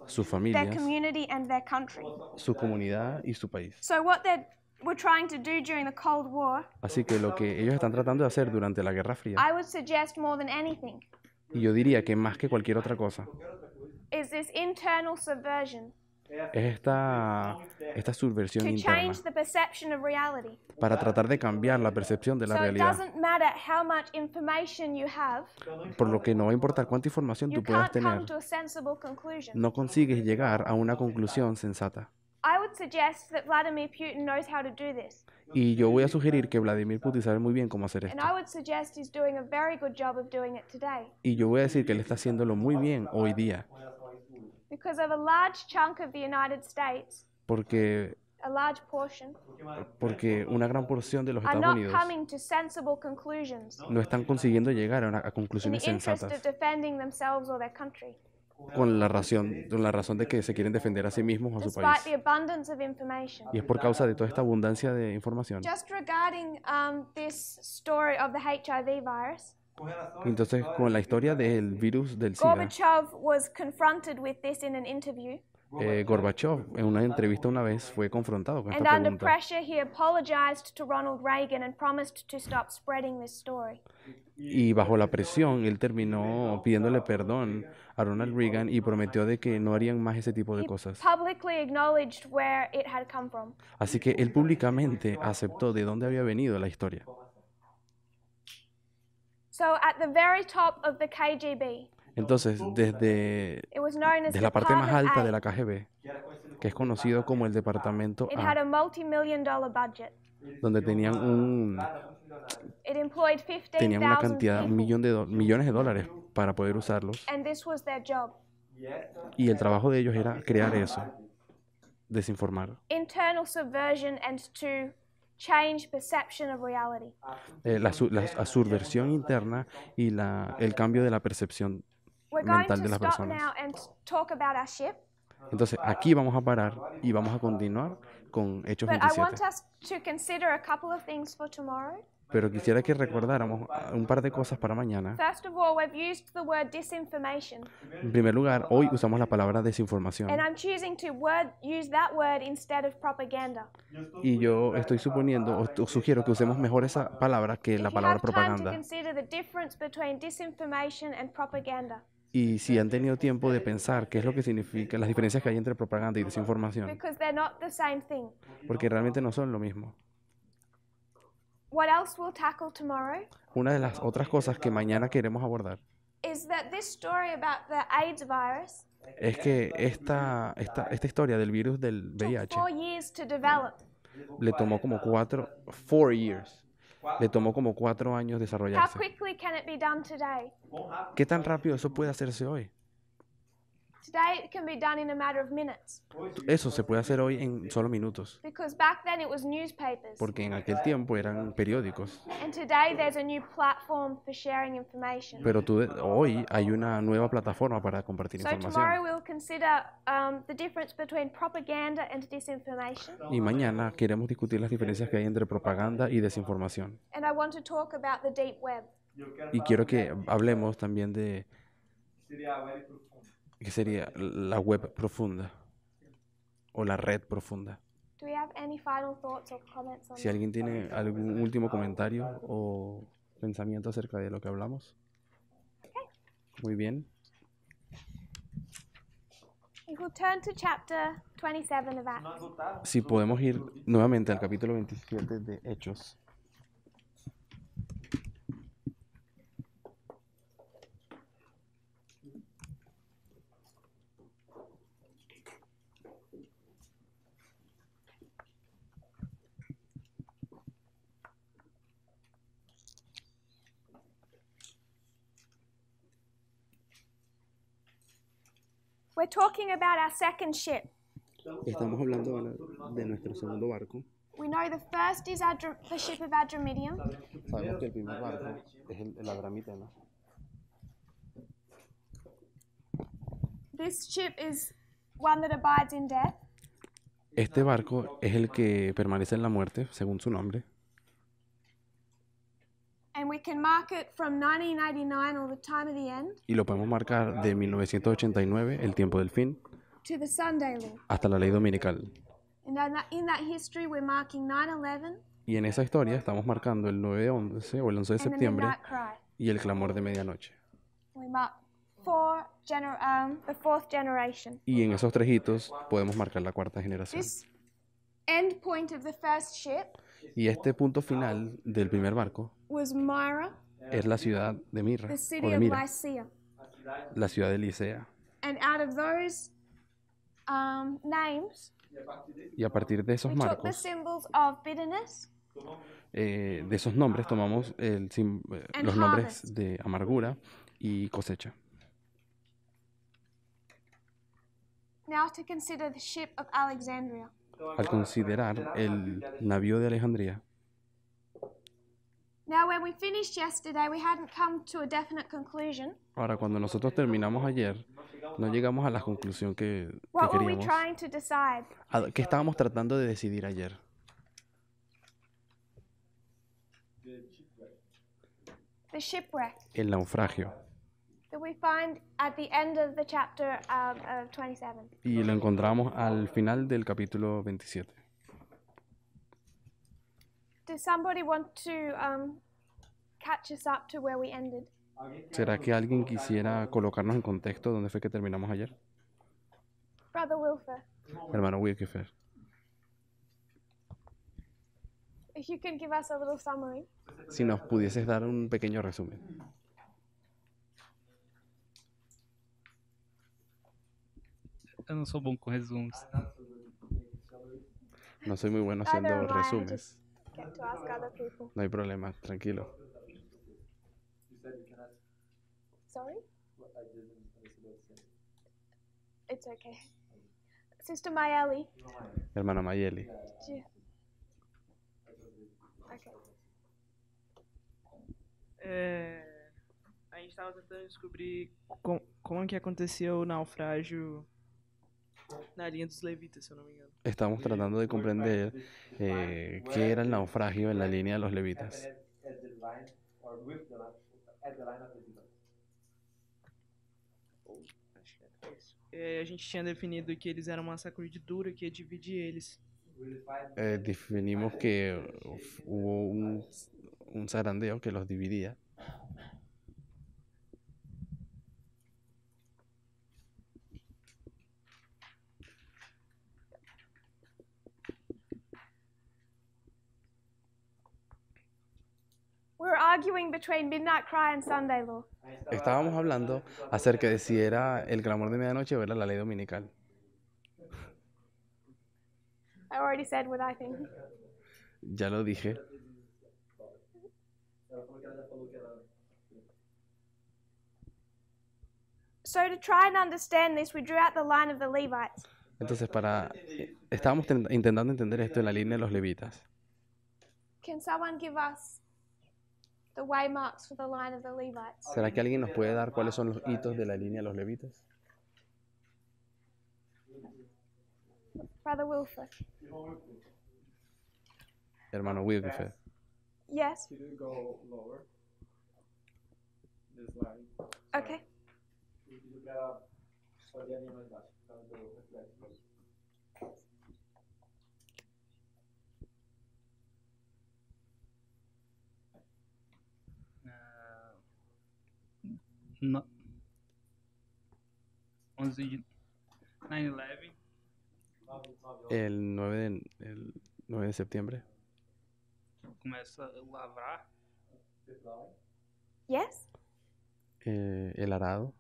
sus their familias, community, and their country. su comunidad y su país. So what they were trying to do during the Cold War, Así que lo que ellos están tratando de hacer durante la Guerra Fría, I would suggest more than anything, y yo diría que más que cualquier otra cosa, is this internal subversion es esta subversión to interna change the perception of reality. para tratar de cambiar la percepción de la So it realidad, doesn't matter how much information you have, por lo que no va a importar cuánta información you tú puedas can't come tener, to a sensible conclusion. no consigues llegar a una conclusión sensata. I would suggest that Vladimir Putin knows how to do this, Y yo voy a sugerir que Vladimir Putin sabe muy bien cómo hacer and esto. I would suggest he's doing a very good job of doing it today. Y yo voy a decir que él está haciéndolo muy bien hoy día, Because of a large chunk of the United States, porque a large portion, una gran porción de los are Estados not Unidos coming to sensible conclusions no están consiguiendo llegar a in the conclusiones interest of sensatas defending themselves or their country, con la razón de que se quieren defender a sí mismos o a su despite país. the abundance of information. Y es por causa de toda esta abundancia de información. Just regarding this story of the HIV virus, Entonces, con la historia del virus del SIDA, Gorbachev was confronted with this in an interview, Gorbachev en una entrevista una vez fue confrontado con and esta under pregunta. pressure he apologized to Ronald Reagan and promised to stop spreading this story. Y bajo la presión, él terminó pidiéndole perdón a Ronald Reagan y prometió de que no harían más ese tipo de He cosas. publicly acknowledged where it had come from. Así que él públicamente aceptó de dónde había venido la historia. So at the very top of the KGB, Entonces, desde it was known as de la parte más Department alta A. de la KGB, que es conocido como el Departamento It had A, a multi-million-dollar budget. donde tenían It employed tenían una 15,000 cantidad, people, millones de dólares para poder usarlos. and this was their job. Y el trabajo de ellos era crear eso, desinformar. Internal subversion and to change perception of reality. La subversión interna y el cambio de la percepción We're going mental to de las stop personas. now and talk about our ship. Entonces, aquí vamos a parar y vamos a continuar con Hechos But I want 27. us to consider a couple of things for tomorrow. Pero quisiera que recordáramos un par de cosas para mañana. First of all, we've used the word disinformation, En primer lugar, hoy usamos la palabra desinformación. and I'm choosing to use that word instead of propaganda. Y yo estoy suponiendo o sugiero que usemos mejor esa palabra que la If you palabra have time to propaganda. consider the difference between disinformation and propaganda, Y si han tenido tiempo de pensar qué es lo que significa, las diferencias que hay entre propaganda y desinformación, because they're not the same thing. porque realmente no son lo mismo. What else we'll tackle tomorrow Una de las otras cosas que mañana queremos abordar is that this story about the AIDS virus es que esta historia del virus del took VIH 4 years to develop. le tomó como 4 years, le tomó como 4 años How desarrollarse. quickly can it be done today? ¿Qué tan rápido eso puede hacerse hoy? Today it can be done in a matter of minutes, Eso se puede hacer hoy en solo minutos, because back then it was newspapers, porque en aquel tiempo eran periódicos. and today there's a new platform for sharing information. Pero hoy hay una nueva plataforma para compartir So tomorrow información. we'll consider the difference between propaganda and disinformation, Y mañana queremos discutir las diferencias que hay entre propaganda y desinformación. and I want to talk about the deep web. Y quiero que hablemos también de Seria a web profunda. qué sería la web profunda o la red profunda. Do we have any final thoughts or comments on Si that? alguien tiene algún último comentario o pensamiento acerca de lo que hablamos. Muy bien. We will turn to chapter 27 of Acts. Nós voltarmos Si podemos ir nuevamente al capítulo 27 de Hechos. We're talking about our second ship. Estamos hablando ahora de nuestro segundo barco. We know the first is the ship of Adramyttium, Sabemos que el primer barco es el Adramitena. this ship is one that abides in death, Este barco es el que permanece en la muerte, según su nombre. and we can mark it from 1989, or the time of the end, Y lo podemos marcar de 1989, el tiempo del fin, to the Sunday law. hasta la ley dominical. And in that history, we're marking 9/11 Y en esa historia estamos marcando el 9/11 o el 11 de and the septiembre Midnight Cry. y el clamor de medianoche. We mark the fourth generation. Y en esos 3 hitos podemos marcar la cuarta generación. This end point of the first ship Y este punto final del primer barco was Myra, es la ciudad de Mirra, the o city de of Mira, Lycia. la ciudad de Licea. And out of those names, Y a partir de esos we took the marcos, symbols of bitterness de esos nombres tomamos los nombres harvest. de amargura y cosecha. Now to consider the ship of Alexandria. Al considerar el navío de Alejandría, Now when we finished yesterday, we hadn't come to a definite conclusion. ahora cuando nosotros terminamos ayer, no llegamos a la conclusión que What were we queríamos. trying to decide? ¿Qué estábamos tratando de decidir ayer? The shipwreck El naufragio. that we find at the end of the chapter of 27. Y lo encontramos al final del capítulo 27. Does somebody want to catch us up to where we ended? ¿Será que alguien quisiera colocarnos en contexto dónde fue que terminamos ayer? Brother Wilfer, Hermano Wilkefer, if you can give us a little summary. si nos pudieses dar un pequeño resumen. Eu não sou bom com resumos. No soy muy bueno Neither haciendo am I, I resúmenes. just get to ask other people. No hay problema, tranquilo. Sorry? It's okay. Sister Mayeli. Hermana Mayeli. do you- Okay. A gente estava tentando descobrir como que aconteceu o naufrágio Na linha dos levitas, se eu não me engano. Estamos tratando de comprender qué era el naufragio en la línea de los levitas. At the line or with the line, at the line of the Levites. Acho que é isso. A gente tinha definido que eles eram uma sacudidura que ia dividir eles. Definimos que hubo un zarandeo que los dividía. We're arguing between Midnight Cry and Sunday Law. Estábamos hablando acerca de si era el clamor de medianoche o era la ley dominical. I already said what I think. Ya lo dije. So to try and understand this, we drew out the line of the Levites. Entonces, estábamos intentando entender esto en la línea de los levitas. Can someone give us the waymarks for the line of the Levites? ¿Será que alguien nos puede dar cuáles son los hitos de la línea de los levitas? Brother Wilford. Hermano Wilfred. Yes. Could you go lower? This line. Okay. Fazer a linha mais baixa, por causa do reflexo. No. 11 de 9/11. El 9 de septiembre. Começa a lavrar. Yes. El arado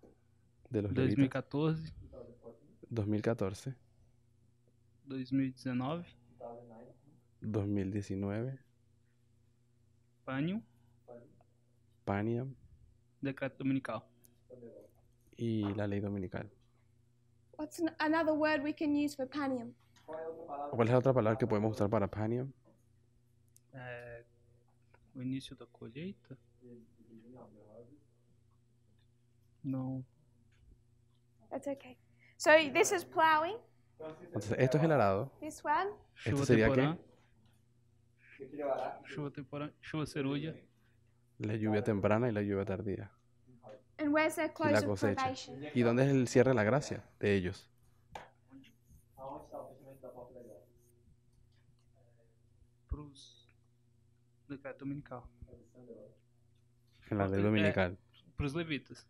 de los levitas. 2014, 2014, 2019, 2019, Pânium, Paniam decreto dominical. y la ley dominical. What's another word we can use for Panium? ¿Cuál es la otra palabra que podemos usar para Paniam? O início da colheita? Não. That's okay. So this is plowing. Entonces, esto es el arado. This one. ¿Esto Chuva sería temporã. qué? Chuva temporã. Chuva cerúlea. La lluvia temprana y la lluvia tardía. And where's their Y close la of cosecha. probation? ¿Y dónde es el cierre de la gracia de ellos? Aonde está o fechamento da porta da graça? Pros decreto dominical. En la ley dominical. Pros levitas.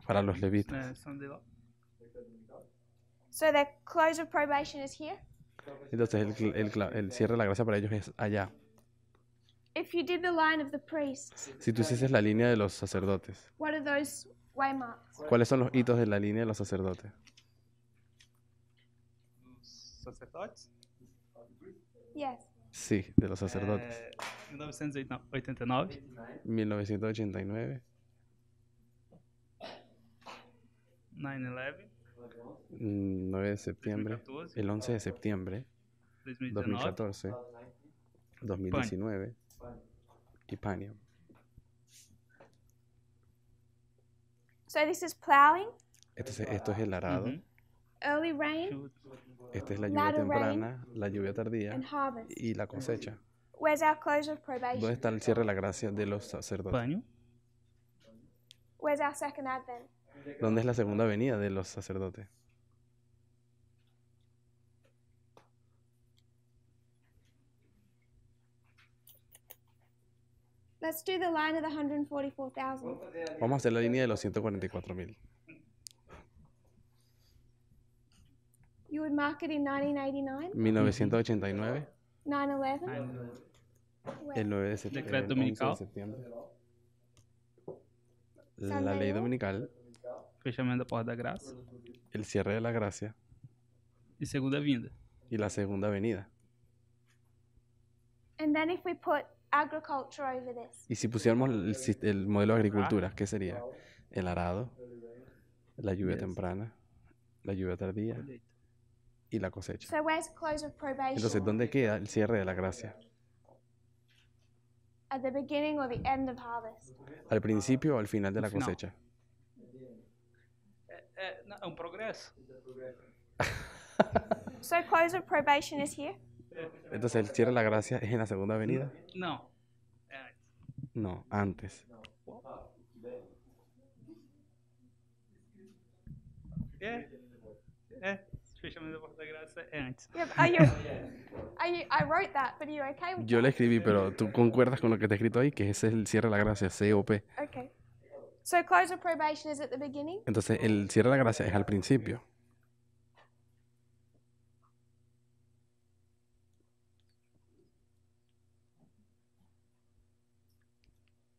Para los levitas. Sunday law. So their close of probation is here. Entonces, el cierre de la gracia para ellos es allá. If you did the line of the priests, Si tú hicieses la línea de los sacerdotes, what are those waymarks? ¿cuáles son los hitos de la línea de los sacerdotes? Os sacerdotes. Yes. Sí, de los sacerdotes. 1989. 1989, 9/11. 9 de septiembre, 2014. el 11 de septiembre, 2019. 2014, 2019 y Paniam. So this is plowing, Esto es el arado, Uhum. early rain, Chuva. esta es la lluvia Latter rain temprana, la lluvia tardía and harvest. y la cosecha. Where's our close of ¿Dónde probation? está el cierre de la gracia de los sacerdotes? Pânium. Where's our second advent? ¿Dónde es la segunda venida de los sacerdotes? Let's do the line of the 144,000. Vamos a hacer la línea de los 144,000. You would mark it in 1989, 1989, 9/11. el 9 de septiembre, Decreto el 11 de dominical. septiembre. La ley dominical, Fechamento da porta da graça. el cierre de la gracia E segunda vinda. y la segunda venida. And then if we put agriculture over this, Y si pusiéramos el modelo de agricultura, ¿qué sería? El arado, la lluvia temprana, la lluvia tardía Colheita. y la cosecha. so where's close of Entonces, probation? ¿dónde queda el cierre de la gracia? At the beginning or the end of harvest? ¿Al principio o al final de la Al final. cosecha? É um progresso. So close of probation is here? Entonces el cierre de la gracia es en la segunda venida. Não. É antes. No, antes. Fechamento da porta da graça é antes. Yeah, but I wrote that, but are you okay with Yo le escribí, pero tú concuerdas con lo que te he escrito ahí, que ese es el cierre de la gracia, COP. Okay. So close of probation is at the beginning? Entonces el cierre de la gracia es al principio.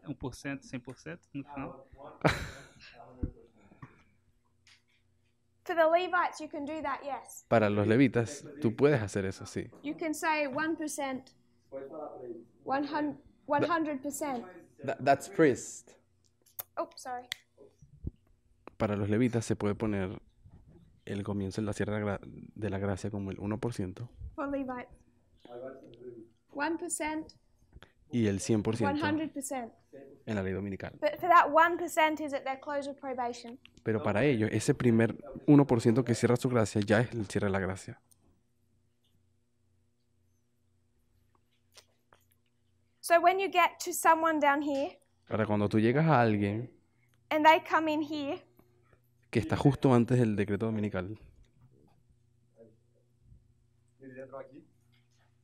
É 1%, 100% no final. For the Levites, you can do that, yes. Para los levitas, tú puedes hacer eso, sí. You can say 1%, 100%. That's priest. Oh, sorry. Para los levitas se puede poner el comienzo de la cierre de la gracia como el 1% For Levites. 1%, y el 100% 100%. en la ley dominical. But for that 1% is at their close of probation. Pero para ellos, ese primer 1% que cierra su gracia ya es el cierre de la gracia. So when you get to someone down here Ahora, cuando tú llegas a alguien and they come in here, que está justo antes del decreto dominical,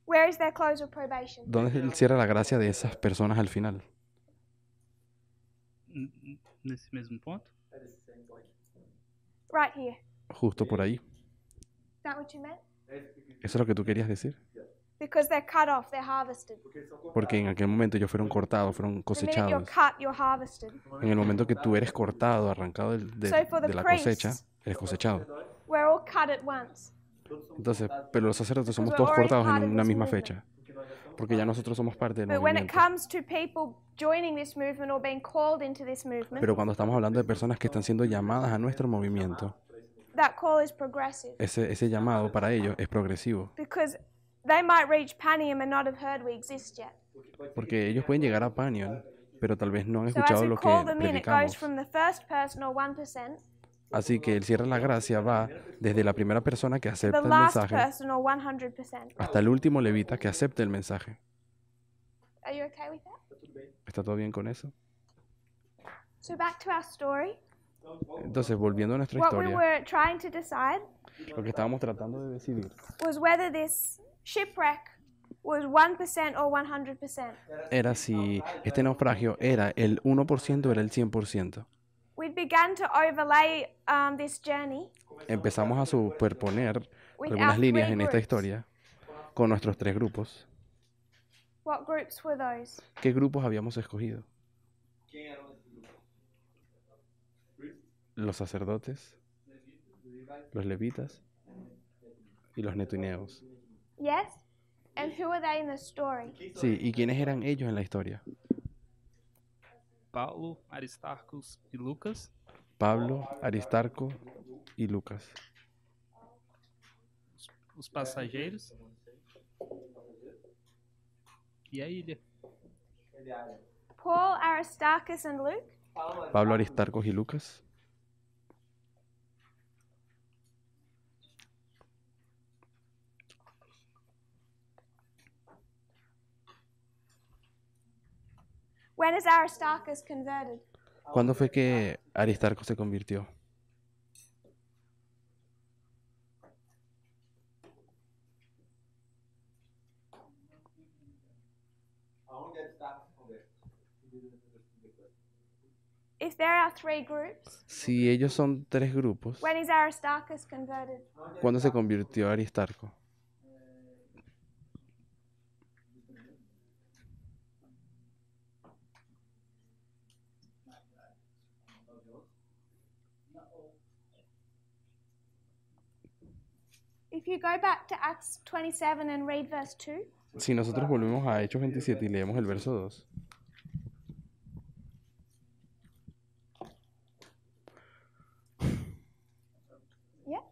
where is their close of probation? ¿dónde es el cierre de la gracia de esas personas al final? Nesse mesmo ponto. Right here. Justo por ahí. Is that what you meant? ¿Eso es lo que tú querías decir? Because they're cut off, they're harvested. Porque en aquel momento ellos fueron cortados, fueron The minute you're cosechados. cut, you're harvested. En el momento que tú eres cortado, arrancado So for the de la cosecha, priests- eres cosechado. We're all cut at once. Entonces, pero los sacerdotes somos we're todos already cortados part en of una this misma movement. fecha. Porque ya nosotros somos parte del But when it movimiento. comes to people joining this movement or being called into this movement, Pero cuando estamos hablando de personas que están siendo llamadas a nuestro movimiento, that call is progressive. ese llamado para ellos es progresivo. Because they might reach Panium and not have heard we exist yet. Porque ellos pueden llegar a Panion, pero tal vez no han So as escuchado we lo que call them in, it goes predicamos. from the first person or 1% Así que el cierre de la gracia va desde la primera persona que to acepta the el last mensaje person or 100%. hasta el último levita que acepte el mensaje. Are you okay with that? ¿Está todo bien con eso? So back to our story. Entonces, volviendo a nuestra What we historia, were trying to decide lo que estábamos tratando de decidir was whether this shipwreck was 1% or 100%. era si este naufragio era el 1% o era el 100%. We began to overlay this journey Empezamos a superponer with algunas our líneas three en esta groups. historia con nuestros 3 grupos. What groups were those? ¿Qué grupos habíamos escogido? Los sacerdotes, los levitas y los netuineos. Yes? And who are they in the story? Sí, ¿y quiénes eran ellos en la historia? Paulo, Aristarcos e Lucas. Pablo, Aristarco y Lucas. Os passageiros. E a ilha. Paul, Aristarchus, and Luke? Pablo, Aristarcos y Lucas. When is Aristarchus converted? ¿Cuándo fue que Aristarco se convirtió? If there are 3 groups, Si ellos son 3 grupos, when is Aristarchus converted? ¿cuándo se convirtió Aristarco? If you go back to Acts 27 and read verse 2, Si nosotros volvemos a Hechos 27 y leemos el verso 2, yeah,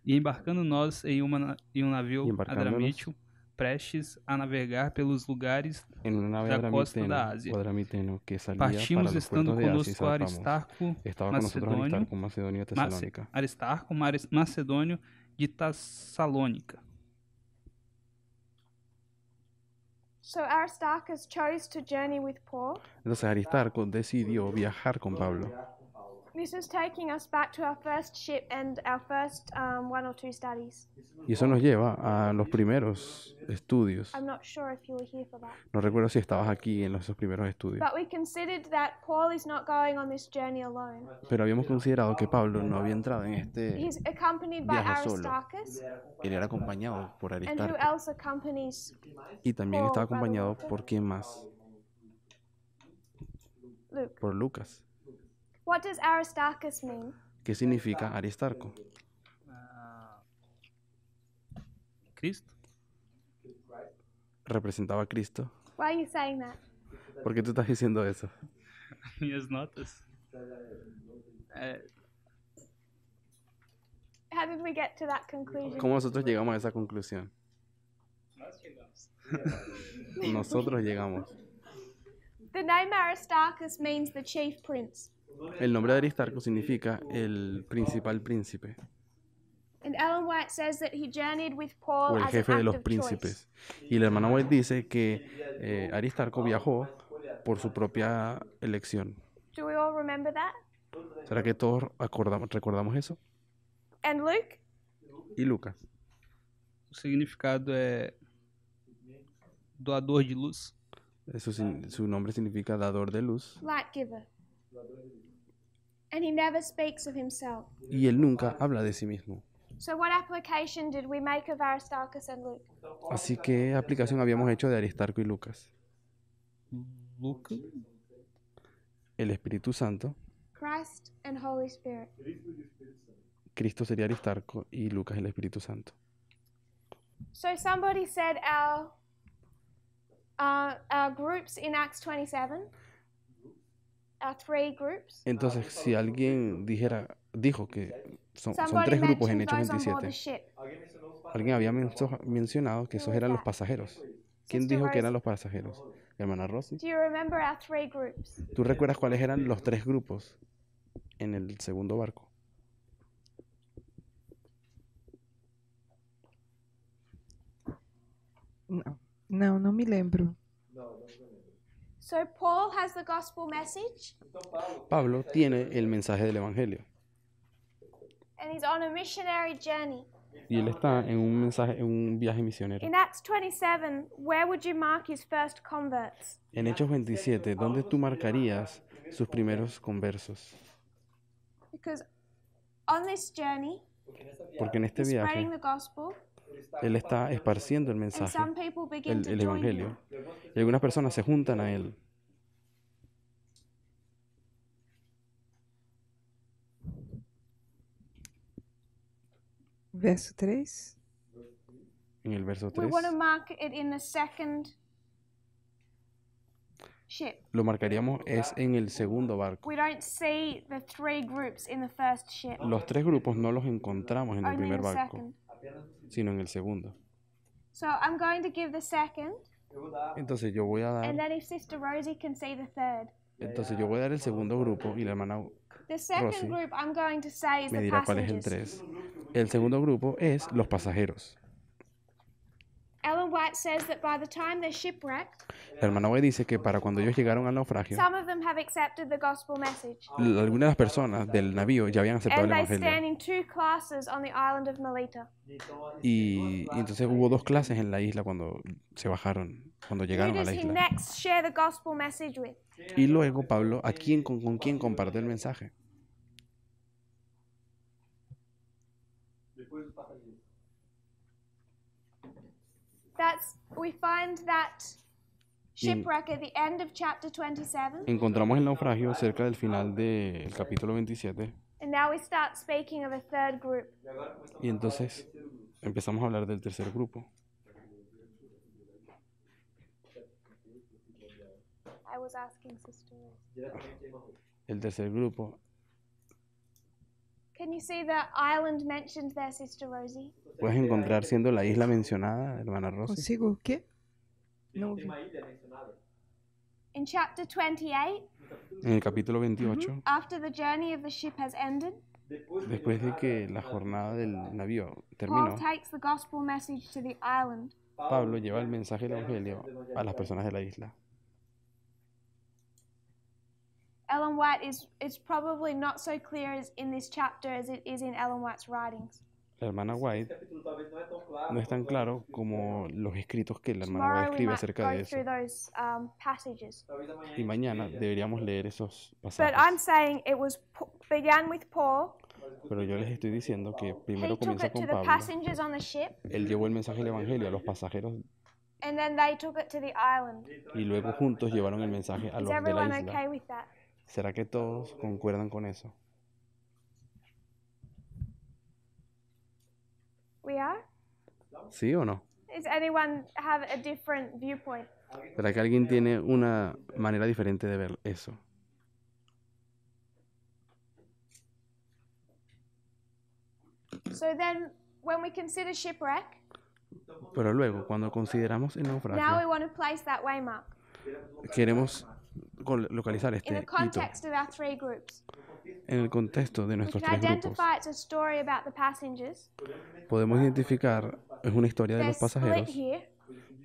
E embarcando nós em um navio E embarcando-nos adramítio prestes a navegar pelos lugares en una nave da costa da Ásia. Adramiteno que salía Partimos para los estando puertos de Asia y conosco zarpamos. Aristarco, Estaba con nosotros Macedônio, Aristarco, Macedonia, Tesalónica. Aristarco, Macedônio de Tessalônica. So Aristarchus chose to journey with Paul. Entonces Aristarco decidió viajar con Pablo. This is taking us back to our first ship and our first one or two studies. Y eso nos lleva a los primeros estudios. I'm not sure if you were here for that. No recuerdo si estabas aquí en esos primeros estudios. But we considered that Paul is not going on this journey alone. Pero habíamos considerado que Pablo no había entrado en He's este accompanied by viaje solo. Aristarchus. Él era acompañado por And who Aristarco. else accompanies Y también Paul, estaba Brother acompañado Walter? por quién más, Luke? por Lucas. What does Aristarchus mean? ¿Qué significa Aristarco? Cristo? Representaba a Cristo. Why are you saying that? ¿Por qué tú estás diciendo eso? Minhas notas. How did we get to that conclusion? ¿Cómo nosotros llegamos a esa conclusión? Nosotros llegamos. The name Aristarchus means the chief prince. El nombre de Aristarco significa el principal príncipe And Ellen White says that he journeyed with Paul o el as an jefe de act los of choice. príncipes. Y la hermana White dice que Aristarco viajó por su propia elección. Do we all remember that? ¿Será que todos recordamos eso? And Luke? Y Lucas. O significado é doador de luz. Su nombre significa dador de luz. Light giver. And he never speaks of himself. Y él nunca habla de sí mismo. So what application did we make of Aristarchus and Luke? Así que aplicación habíamos hecho de Aristarco y Lucas. Lucas? El Espíritu Santo. Christ and Holy Spirit. Cristo sería Aristarco y Lucas el Espíritu Santo. So somebody said our groups in Acts 27, our 3 groups. Entonces, si alguien dijo que son Somebody 3 grupos en mentioned Hechos those on board the 27, ship. alguien había mencionado que esos eran los pasajeros. ¿Quién Sister dijo que eran Rosie. los pasajeros? Hermana Rosy. Do you remember our 3 groups? ¿Tú recuerdas cuáles eran los 3 grupos en el segundo barco? Não me lembro. So Paul has the gospel message Pablo tiene el mensaje del Evangelio and he's on a missionary journey. y él está en un viaje misionero. In Acts 27, where would you mark his first converts? En Hechos 27, ¿dónde tú marcarías sus primeros conversos? Because on this journey, Porque en este he's viaje spreading the gospel él está esparciendo el and mensaje, some people begin to el join him. Evangelio, y algunas personas se juntan a él. Verso 3. En el verso We 3 want to mark it in the second ship. lo marcaríamos es en el segundo barco. We don't see the 3 groups in the first ship, Los 3 grupos no los encontramos en el only in primer the barco, second. sino en el segundo. So I'm going to give the second, Entonces yo voy a and dar, then if Sister Rosie can see the third. el segundo grupo y la hermana The second Rosie group I'm going to say is me the dirá cuál es el passengers. 3. El segundo grupo es los pasajeros. Ellen White says that by the time they're shipwrecked, La hermana White dice que para cuando ellos llegaron al naufragio, some of them have accepted the gospel message. algunas de las personas del navío ya habían aceptado And el they stand Evangelio. in 2 classes on the island of Melita. Y entonces hubo 2 clases en la isla cuando se bajaron, cuando Who llegaron a does la he isla. next share the gospel message with? Y luego Pablo, ¿con quién comparte el mensaje? We find that shipwreck at the end of chapter 27, Encontramos el naufragio cerca del final del capítulo 27 and now we start speaking of a third group. y entonces empezamos a hablar del tercer grupo. I was asking Sister Rose. El tercer grupo Can you see the island mentioned there, Sister Rosie? ¿Puedes encontrar siendo la isla mencionada, hermana Rosy? ¿Consigo qué? Não No. tem uma ilha mencionada? In chapter 28, En el capítulo 28, after the journey of the ship has ended, después de que la jornada del navío Paul terminó, takes the gospel message to the island. Pablo lleva el mensaje del Evangelio a las personas de la isla. Ellen White is probably not so clear as in this chapter as it is in Ellen White's writings. La hermana White Capítulo talvez não é tão claro. no es tan claro como los escritos que la hermana White Tomorrow we escribe might acerca go de eso. through those passages. Talvez amanhã. Y mañana deberíamos leer esos But I'm pasajes. saying it was began with Paul. Pero yo les estoy diciendo que He primero took comienza it to con the Pablo. passengers on the ship, Él llevó el mensaje del Evangelio a los pasajeros and then they took it to the island. y luego juntos llevaron el mensaje a Is los de everyone la okay isla. with that? ¿Será que todos concuerdan con eso? We are? ¿Sí o no? Does anyone have a different viewpoint? ¿Será que alguien tiene una manera diferente de ver eso? So then, when we consider shipwreck, Pero luego, cuando consideramos el now we naufragio, want to place that waymark queremos localizar in este the hito context of our three groups. en el contexto de We nuestros can tres grupos. identify it's a story about the passengers. Podemos identificar, es una historia de They're los split pasajeros here.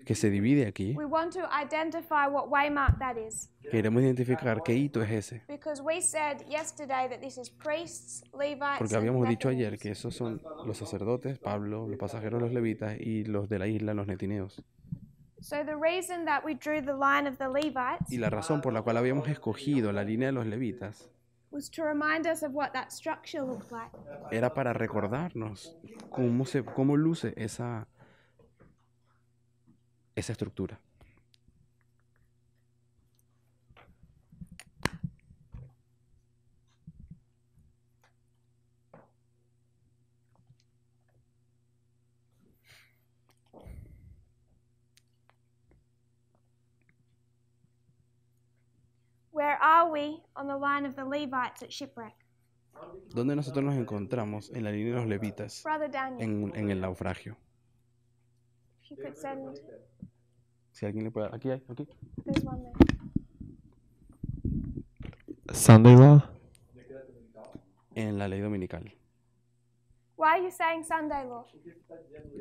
que se divide aquí. We want to identify what waymark that is. Queremos identificar qué hito es ese. Because we said yesterday that this is priests, Levites, Porque and habíamos dicho ayer Nethinees. que esos son los sacerdotes, Pablo, los pasajeros, los levitas y los de la isla, los netineos. So the reason that we drew the line of the Levites Y la razón por la cual habíamos escogido la línea de los levitas was to remind us of what that structure looked like. era para recordarnos cómo luce esa estructura. Where are we on the line of the Levites at shipwreck? ¿Dónde nosotros nos encontramos en la línea de los levitas Brother Daniel, en el naufragio? if you could send, Si alguien le puede... Aquí hay, aquí. there's one there. Sunday law? En la ley dominical. Why are you saying Sunday law?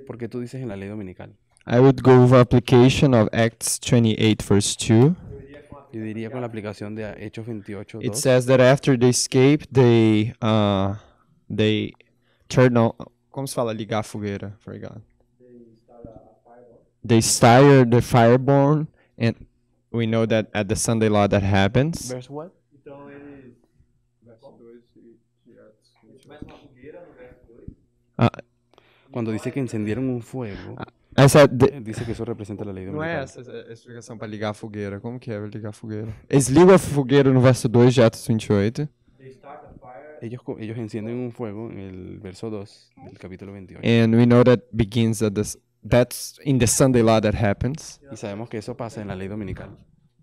Porque tú dices en la ley dominical. I would go with application of Acts 28 verse 2. Yo diría con la aplicación de Hechos 28, It 2. says that after they escaped, they turned on. Como se fala ligar a fogueira? Forgot. They started the fireborn, and we know that at the Sunday law that happens. Verse what? Então eles. Verso 2 começa uma fogueira no verso 2. Cuando dice que encendieron un fuego, I said dice que eso representa la ley não é dominical. essa a explicação para ligar a fogueira. Como que é ligar a fogueira? Eles ligam a fogueira no verso 2 de Atos 28. They start a fire. Ellos encienden un fuego en el verso 2 del capítulo 28. And we know that begins at this. That's in the Sunday law that happens. Y sabemos que eso pasa en la ley dominical.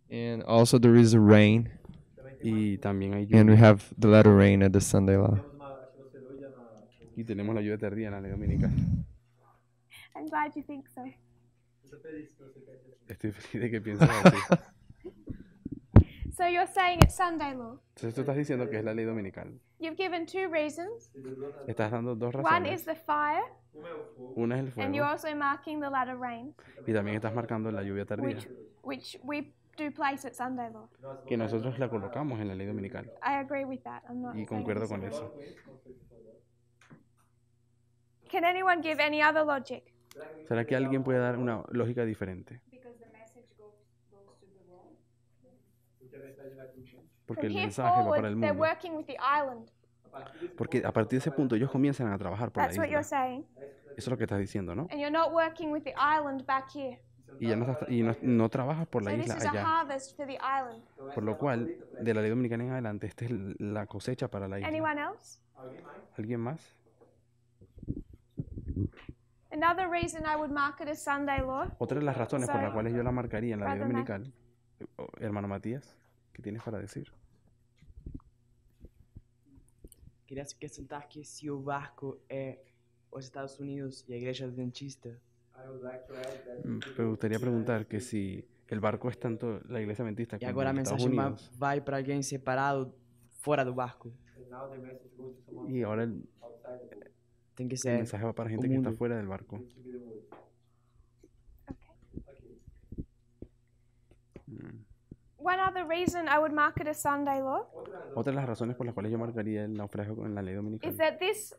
And also there is rain. Y también hay And we lluvia. have the letter rain at the Sunday law. Temos uma. Acho que você elogia na. Y tenemos la lluvia tardía en la ley dominical. I'm glad you think so. Estou feliz que você quer dizer. Estoy feliz de que pienses así. So you're saying it's Sunday law. Entonces tú estás diciendo que es la ley dominical. You've given two reasons. Estás dando dos One is razones. the fire, Una es el and you're fuego also marking the latter rain, y también estás marcando la lluvia tardía, which we do place at Sunday law. que nosotros la colocamos en la ley dominical. I agree with that. I'm not Y saying concuerdo it's con not. eso. Can anyone give any other logic? ¿Será que alguien puede dar una lógica diferente? Porque From el here mensaje va para forward, el they're mundo. working with the island. Porque a partir de ese punto ellos comienzan a trabajar por la That's what you're isla. saying. Eso es lo que estás diciendo, ¿no? And you're not working with the island back here. Y ya no trabajas por la So this isla is a allá. harvest for the island. Por lo cual, de la ley dominicana en adelante, esta es la cosecha para la isla. Anyone else? ¿Alguien más? Another reason I would mark it as Sunday law. Otra de las razones por las Sorry. cuales yo la marcaría en la ley Brother Matt. dominical, hermano Matías, ¿qué tienes para decir? queria acrescentar que se o barco é os Estados Unidos e a Igreja Adventista, Me gustaría preguntar que si el barco es tanto la iglesia adventista e como agora a los Estados mensagem Unidos, vai para alguém separado fora do barco. y ahora el Tem que el ser mensaje va para o gente que está mundo. fuera del barco. Mm. One other reason I would mark it a Sunday law Otra de las razones por las cuales yo marcaría el naufragio en la ley is dominical that this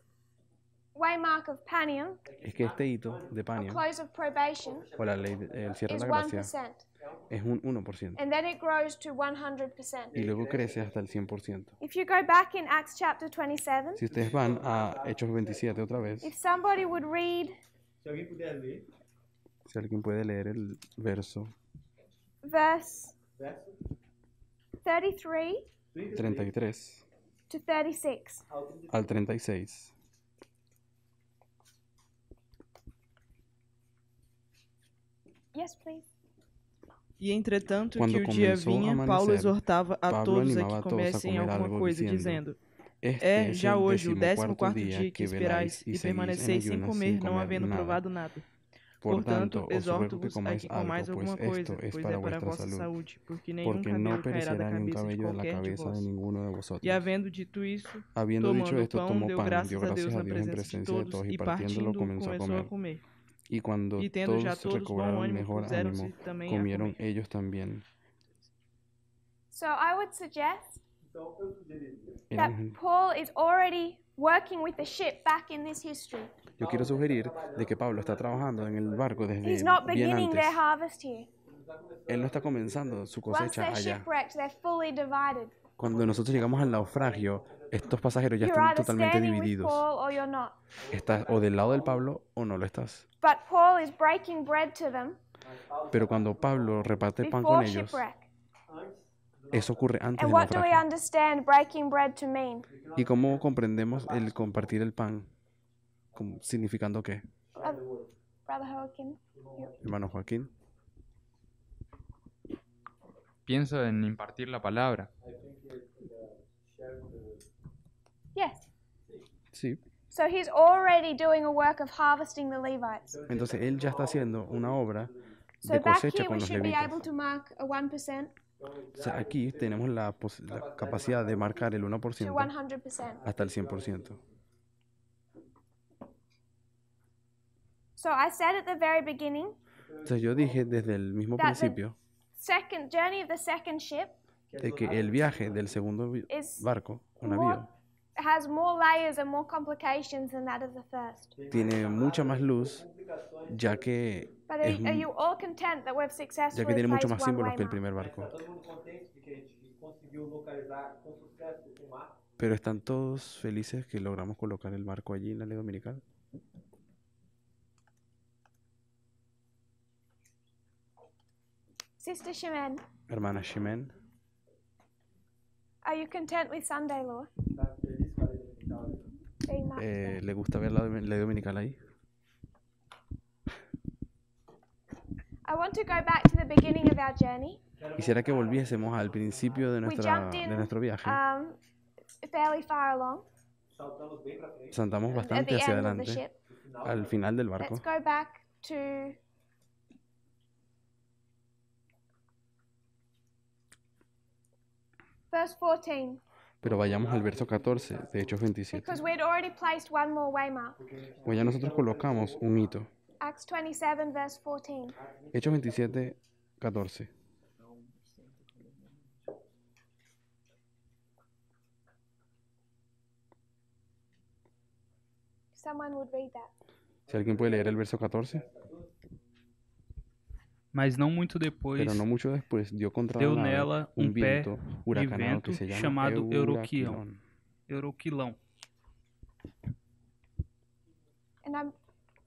waymark of Panion, es que este hito de or Panion, close of probation, o la ley el cierre is de la gracia, 1%. es un 1%. And then it grows to 100%. Y luego crece hasta el 100%. If you go back in Acts chapter 27, Si ustedes van a Hechos 27 otra vez, if somebody would read Se alguém puder ler, si alguien puede leer el verso verse verso 33 33 to 36. al 36. Yes, please. E entretanto Quando que o dia começou a vinha, amanecer, Paulo exortava a Pablo todos a animava que a todos a comessem comer alguma algo, coisa, dizendo: dizendo: Este É es já el hoje o 14º 14º dia que esperais e seguís en permaneceis sem ayunas comer, sin não comer havendo nada. provado nada. Por Portanto, tanto, os ruego que exorto-vos a comáis que comais algo, alguma pues coisa, esto es pois para é para a vuestra vossa salud, saúde, porque nenhum porque cabelo no cairá perecerá da ni un cabeça de cabello de la qualquer de cabeza de vós. ninguno de E vosotros. havendo dito isso, Habiendo dicho tomando o esto, pão, tomó deu pan, graças dio a Deus gracias a na Dios en presença de presencia de todos todos e y partiéndolo partindo comenzó a começou a comer. comer. Y cuando E tendo já todos todos bom recobraron ânimo, mejor puseram-se ánimo, também a comieron comer. ellos también. So I would suggest então eu sugeriria. that Eran- Paul is already working with the ship back in this history. Yo quiero sugerir de que Pablo está trabajando en el barco He's desde not bien beginning antes. their harvest here. Él no está comenzando su Once cosecha they're allá. shipwrecked, they're fully divided. Cuando nosotros llegamos al naufragio, estos pasajeros ya You're están either totalmente standing with divididos. Paul or you're not. Estás o del lado del Pablo o no lo estás. But Paul is breaking bread to them Pero cuando Pablo reparte pan before con ellos, shipwreck. eso ocurre antes And del what do we naufragio. understand breaking bread to mean? ¿Y cómo comprendemos el compartir el pan? ¿Significando qué? Brother Joaquin? Hermano Joaquín. Pienso en impartir la palabra. Yes. Sí. So he's already doing a work of harvesting the Levites. Entonces él ya está haciendo una obra So de back cosecha here con we los should be levitas. able to mark a 1% O sea, aquí tenemos la capacidad de marcar el to 1% 100%. hasta el 100%. So I said at the very beginning, Entonces yo dije desde el mismo That the- principio second journey of the second ship de que el viaje del segundo is barco o more, navío has more layers and more complications than that of the first. tiene mucha más luz, ya que But es are you all content that we've ya successfully que tiene mucho placed más one símbolos que el waymark? primer barco. Está todo mundo contente de que a gente conseguiu localizar com sucesso o marco. Pero están todos felices que logramos colocar el barco allí en la ley dominical. Sister Shimen, Hermana Shimen, are you content with Sunday law? Está feliz com a lei dominical? Being marked there? ¿le gusta ver la ley dominical ahí? I want to go back to the beginning of our journey. Quisiera que volviésemos al principio de, We jumped in nuestro viaje. fairly far along Saltamos bem para frente. Saltamos at bastante the hacia end of the adelante, ship. al final del barco. Let's go back to verse 14, Pero vayamos al verso 14 de Hechos 27. because we'd already placed one more waymark. Pues ya nosotros colocamos un hito. Acts 27, verse 14. Hechos 27, 14. Someone would read that. Si alguien puede leer el verso 14. Mas não muito depois, Pero no mucho después dio contra deu la nave nela un um pé viento de huracanado vento que se llama chamado Euraquilón. Euroquilão. And I'm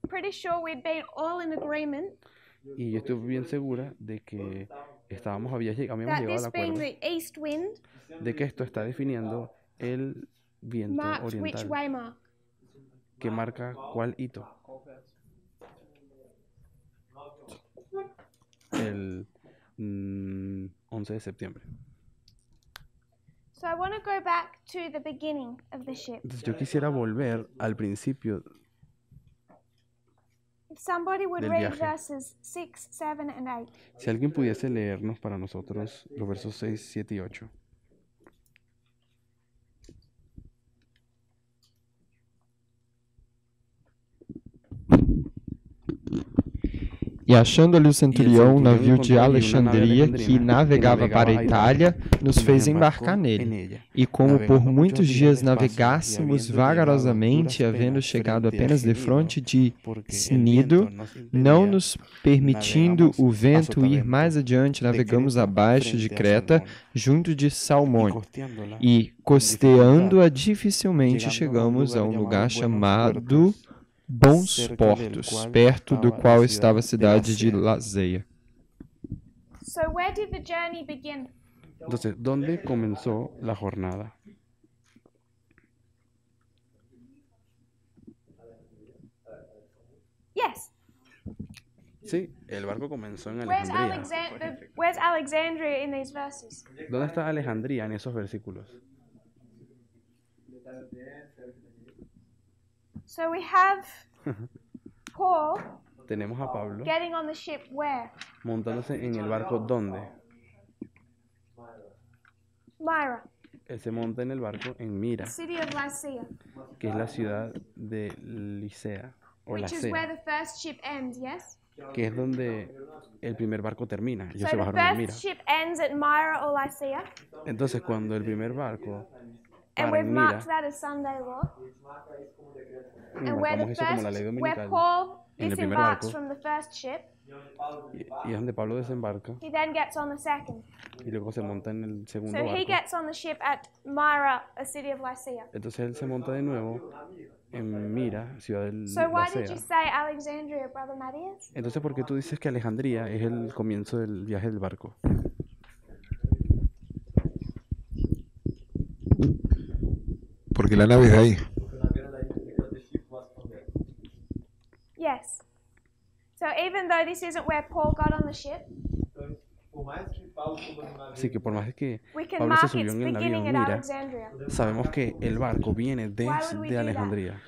pretty sure we'd been all in agreement Y yo estoy bien segura de que habíamos llegado that al this being acuerdo the east wind de que esto está definiendo el viento marked which oriental waymark. que marca cuál hito. El 11 de septiembre. So I want to go back to the beginning of the ship. Entonces yo quisiera volver al principio If somebody would del read viaje. verses 6, 7, and 8. Si alguien pudiese leernos para nosotros los versos 6, 7 y 8. E achando-lhe o centurião um centurião navio de encontrou-lhe uma nave Alexandria alexandrina que navegava para a para a Itália, nos e nos fez embarcou embarcar en nele. ella. E como Navegando por muitos muitos dias dias despacio, e navegássemos habiendo vagarosamente, llegado a havendo duras chegado penas apenas frente a defronte de porque el Snido, viento nos impedía, não nos permitindo navegamos o a vento ir sotavento mais adiante, de navegamos Creta abaixo de frente a Creta, Salmón, junto de y Salmone. costeándola E con costeando-a dificultad, dificilmente, llegando chegamos a um lugar Buenos chamado Puertos, Bons cerca del Portos, cual perto do estaba qual la estava a ciudad de cidade de Lasea. Lazeia. So where did the journey begin? Entonces, ¿dónde comenzó la jornada? Yes. Sí, el barco comenzó en Where's, Alejandría. where's Alexandria in these verses? ¿Dónde está Alejandría en esos versículos? So we have Paul Tenemos a Pablo getting on the ship where? montándose en el barco. ¿Dónde? Myra, Él se monta en el barco en Mira, city of Lycia, que es la ciudad de Licea o which is where Lacea, the first ship ends, yes? que es donde el primer barco termina. Ellos So se the bajaron en Mira. first ship ends at Myra or Lycia, Entonces, cuando el primer barco and para we've en Mira, marked that as Sunday law. y And where marcamos the eso como la ley first, where dominical, Paul en el primer disembarks barco, from the first ship, y es donde Pablo desembarca, he then gets on the second. y luego se monta en el segundo So he barco. gets on the ship at Myra, a city of Lycia. Entonces él se monta de nuevo en Mira, ciudad de So why did Lacea. you say Alexandria, Brother Matthias? Entonces, ¿por qué tú dices que Alejandría es el comienzo del viaje del barco? Porque la nave es de ahí. Yes. So even though this isn't where Paul got on the ship, Así que por más que we can Pablo se mark subió its en el navío beginning en at Mira, Alexandria. sabemos que el barco viene Why would we desde do Alejandría,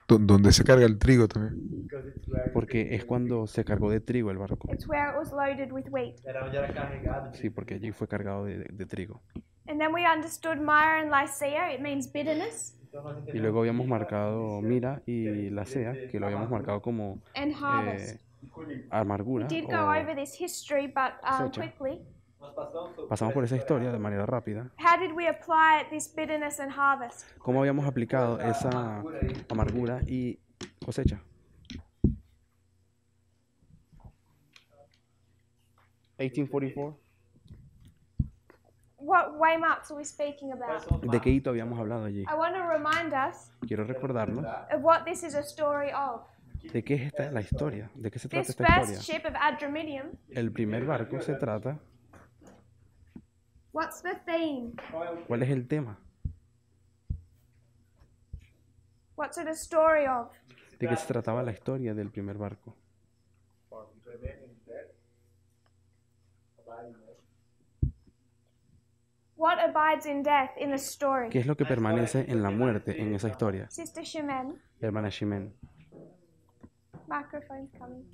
Donde se carga el trigo también. porque es cuando se cargó de trigo el barco. It's where it was loaded with wheat. Sí, porque allí fue cargado de trigo. And then we understood Myra and Lycia, it means bitterness Y luego habíamos marcado Mira y Lacea, que lo habíamos marcado como and harvest. amargura. We did go o over this history, but cosecha. quickly. Pasamos por esa historia de manera rápida. How did we apply this bitterness and harvest? ¿Cómo habíamos aplicado esa amargura y cosecha? 1844. What waymarks are we speaking about? ¿De qué hito habíamos hablado allí? I want to remind us Quiero recordarnos of what this is a story of. de qué es esta la historia, de qué se trata This esta first historia. ship of Adramyttium, El primer barco se trata, what's the theme? ¿cuál es el tema? What's it a story of? ¿De qué se trataba la historia del primer barco? What abides in death in the story? ¿Qué es lo que permanece en la muerte en esa historia? Sister Shemen, Hermana Shimen. microphone's coming.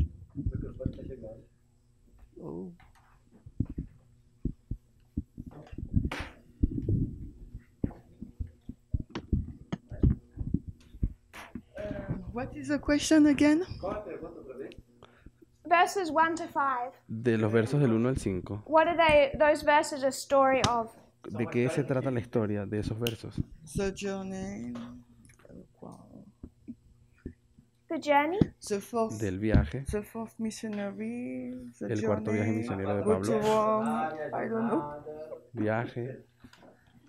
What is the question again? Verses 1 to 5. De los versos del 1 al 5, What are those verses a story of? ¿de qué se trata la historia de esos versos? The journey. The journey? The fourth. Del viaje, The fourth missionary. The el cuarto viaje journey, misionero de go to Pablo. Rome, I don't know. Viaje.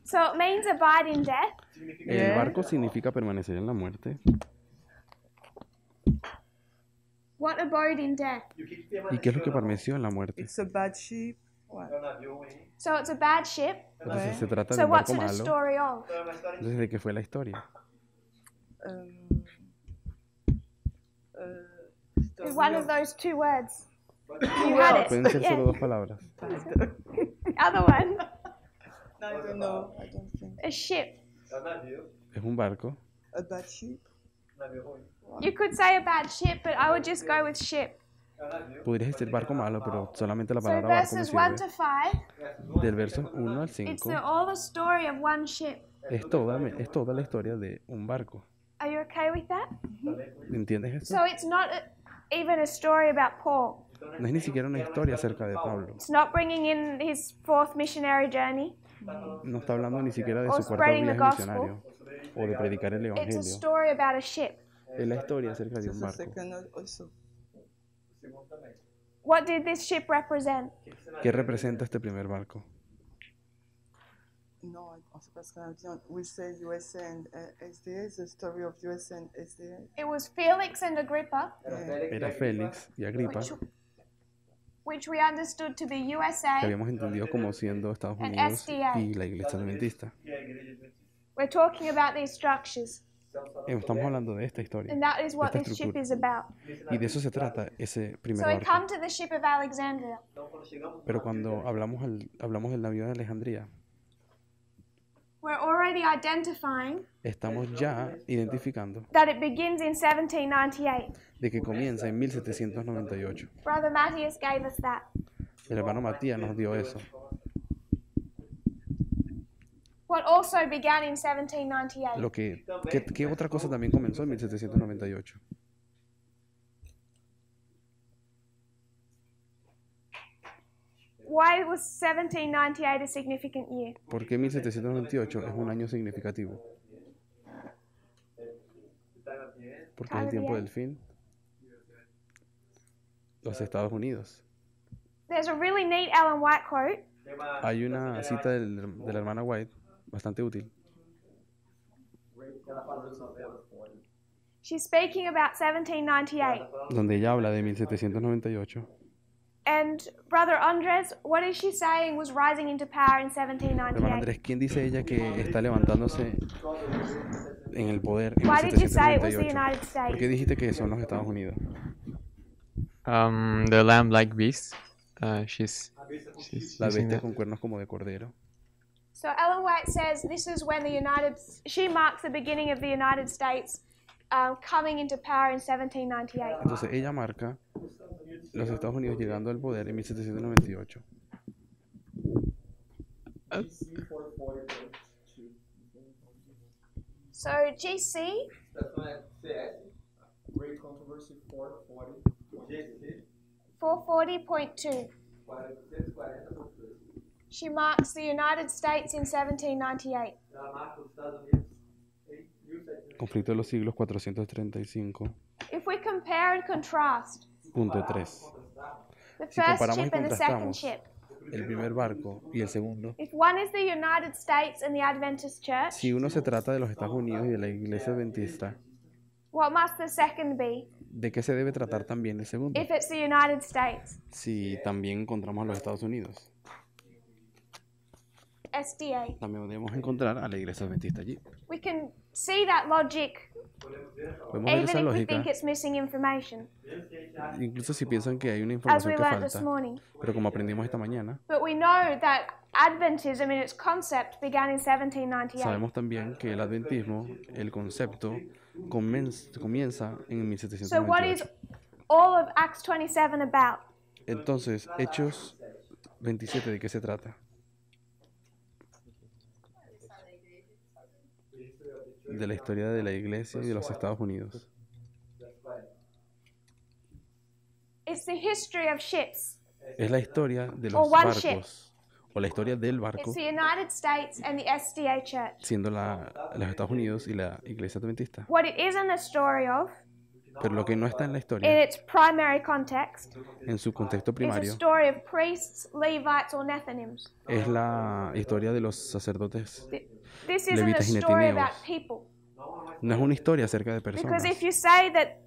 So it means abide in death. El Yeah. barco significa permanecer en la muerte. What abode in death? ¿Y qué es lo que permaneció en la muerte? It's a bad ship. What? So it's a bad ship. Entonces se trata de So un what's barco it a malo. story of? Entonces, ¿de qué fue la historia? Is one of those two words? You had it. Pueden ser solo Yeah. dos palabras. Other one. I don't know. I don't think. A ship. É um navio. Es un barco. A bad ship. Navio ruim. You could say a bad ship, but I would just go with ship. É um navio. Podrías decir barco malo, pero solamente la So palabra barco me verses 1 to sirve. 5, Del verso 1 al it's 5 all the story of one ship. es toda la historia de un barco. Are you okay with that? ¿Entiendes esto? So it's not even a story about Paul. No es ni siquiera una historia acerca de Pablo. It's not bringing in his fourth missionary journey. No está hablando ni siquiera de Or su cuarto spreading the viaje gospel. misionario o de predicar el It's a evangelio. story about a ship. Es la historia acerca de un The barco. second also. What did this ship represent? ¿Qué representa este primer barco? No, c'est parce qu'on a dit, we say USA and SDA, the story of USA and SDA. It was Felix and Agrippa, Era Félix y Agripa, which we understood to be que USA. habíamos entendido como siendo Estados And Unidos SDA. y la Iglesia Adventista. We're talking about these structures, Estamos hablando de esta historia, and that is what esta this ship estructura. is about. Y de eso se trata ese primer So we barco. come to the ship of Alexandria. Pero cuando hablamos del navío de Alejandría, We're already identifying estamos ya identificando that it begins in 1798. de que comienza en 1798. Brother Matthias gave us that. El hermano Matías nos dio eso. What also began in 1798? Lo ¿qué otra cosa también comenzó en 1798? Why was 1798 a significant year? ¿Por qué 1798 es un año significativo? Porque es el tiempo del fin. Los Estados Unidos. There's a really neat Ellen White quote. Hay una cita de la hermana White bastante útil. She's speaking about 1798. Donde ella habla de 1798. And Brother Andres, what is she saying was rising into power in Hermano 1798? Andrés, ¿quién dice ella que está levantándose en el poder en Why did you say it was the 1798? United States? ¿Por qué dijiste que son los Estados Unidos? The lamb-like beast. She's La using bestia that. con cuernos como de cordero. So Ellen White says this is when she marks the beginning of the United States coming into power in 1798. Entonces ella marca los Estados Unidos llegando al poder en 1798. So GC, Estação é CS, Great Controversy 440, GC 440.2. 440.2. She marks the United States in 1798. Ela marca os Estados Unidos em 1700. Conflicto de los siglos 435.3. If we compare and contrast the Si first comparamos y ship and the second contrastamos ship, el primer barco y el segundo, if one is the United States and the Adventist Church, si uno se trata de los Estados Unidos y de la Iglesia Adventista, what must the second be ¿de qué se debe tratar también el segundo? if it's the United States? Si también encontramos a los Estados Unidos, SDA. también podemos encontrar a la Iglesia Adventista allí. We can see that logic Podemos ver esa even if we lógica, think it's missing information, incluso si piensan que hay una as we información que learned this falta, morning. pero como aprendimos esta mañana, But we know that Adventism in its concept began in 1798. sabemos también que el adventismo, el concepto, comienza en So what is 1798. all of Acts 27 about? Entonces, Hechos 27, ¿de qué se trata? De la historia de la Iglesia y de los Estados Unidos. It's the history of ships. Es la historia de Or los one ship. barcos, o la historia del barco, It's the United States and the SDA Church. siendo los Estados Unidos y la Iglesia Adventista. What it isn't a story of, Pero lo que no está en la in historia, its primary context, en su contexto is a primario, story of priests, Levites, or Nethinims. es la historia de los sacerdotes. This isn't a Levitas y story about netineos. people. No es una historia acerca de Because personas. if you say that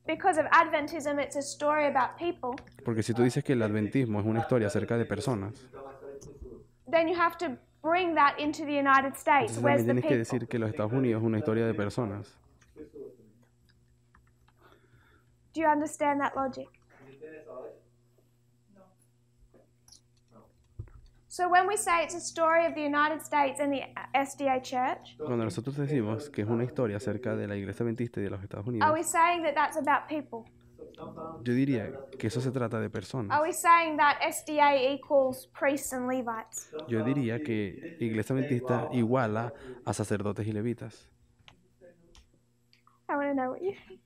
because of Adventism it's a story about people, Porque si tú dices que el adventismo es una historia acerca de personas, then you have to bring that into the United States. entonces Where's también the tienes que people? decir que los Estados Unidos es una historia de personas. Do you understand that logic? So when we say it's a story of the United States and the SDA Church, Cuando nosotros decimos que es una historia acerca de la Iglesia Adventista y de los Estados are Unidos, we saying that that's about people? yo diría que eso se trata de personas. Are we saying that SDA equals priests and Levites? Yo diría que Iglesia Adventista iguala a sacerdotes y levitas. I want to know what you think.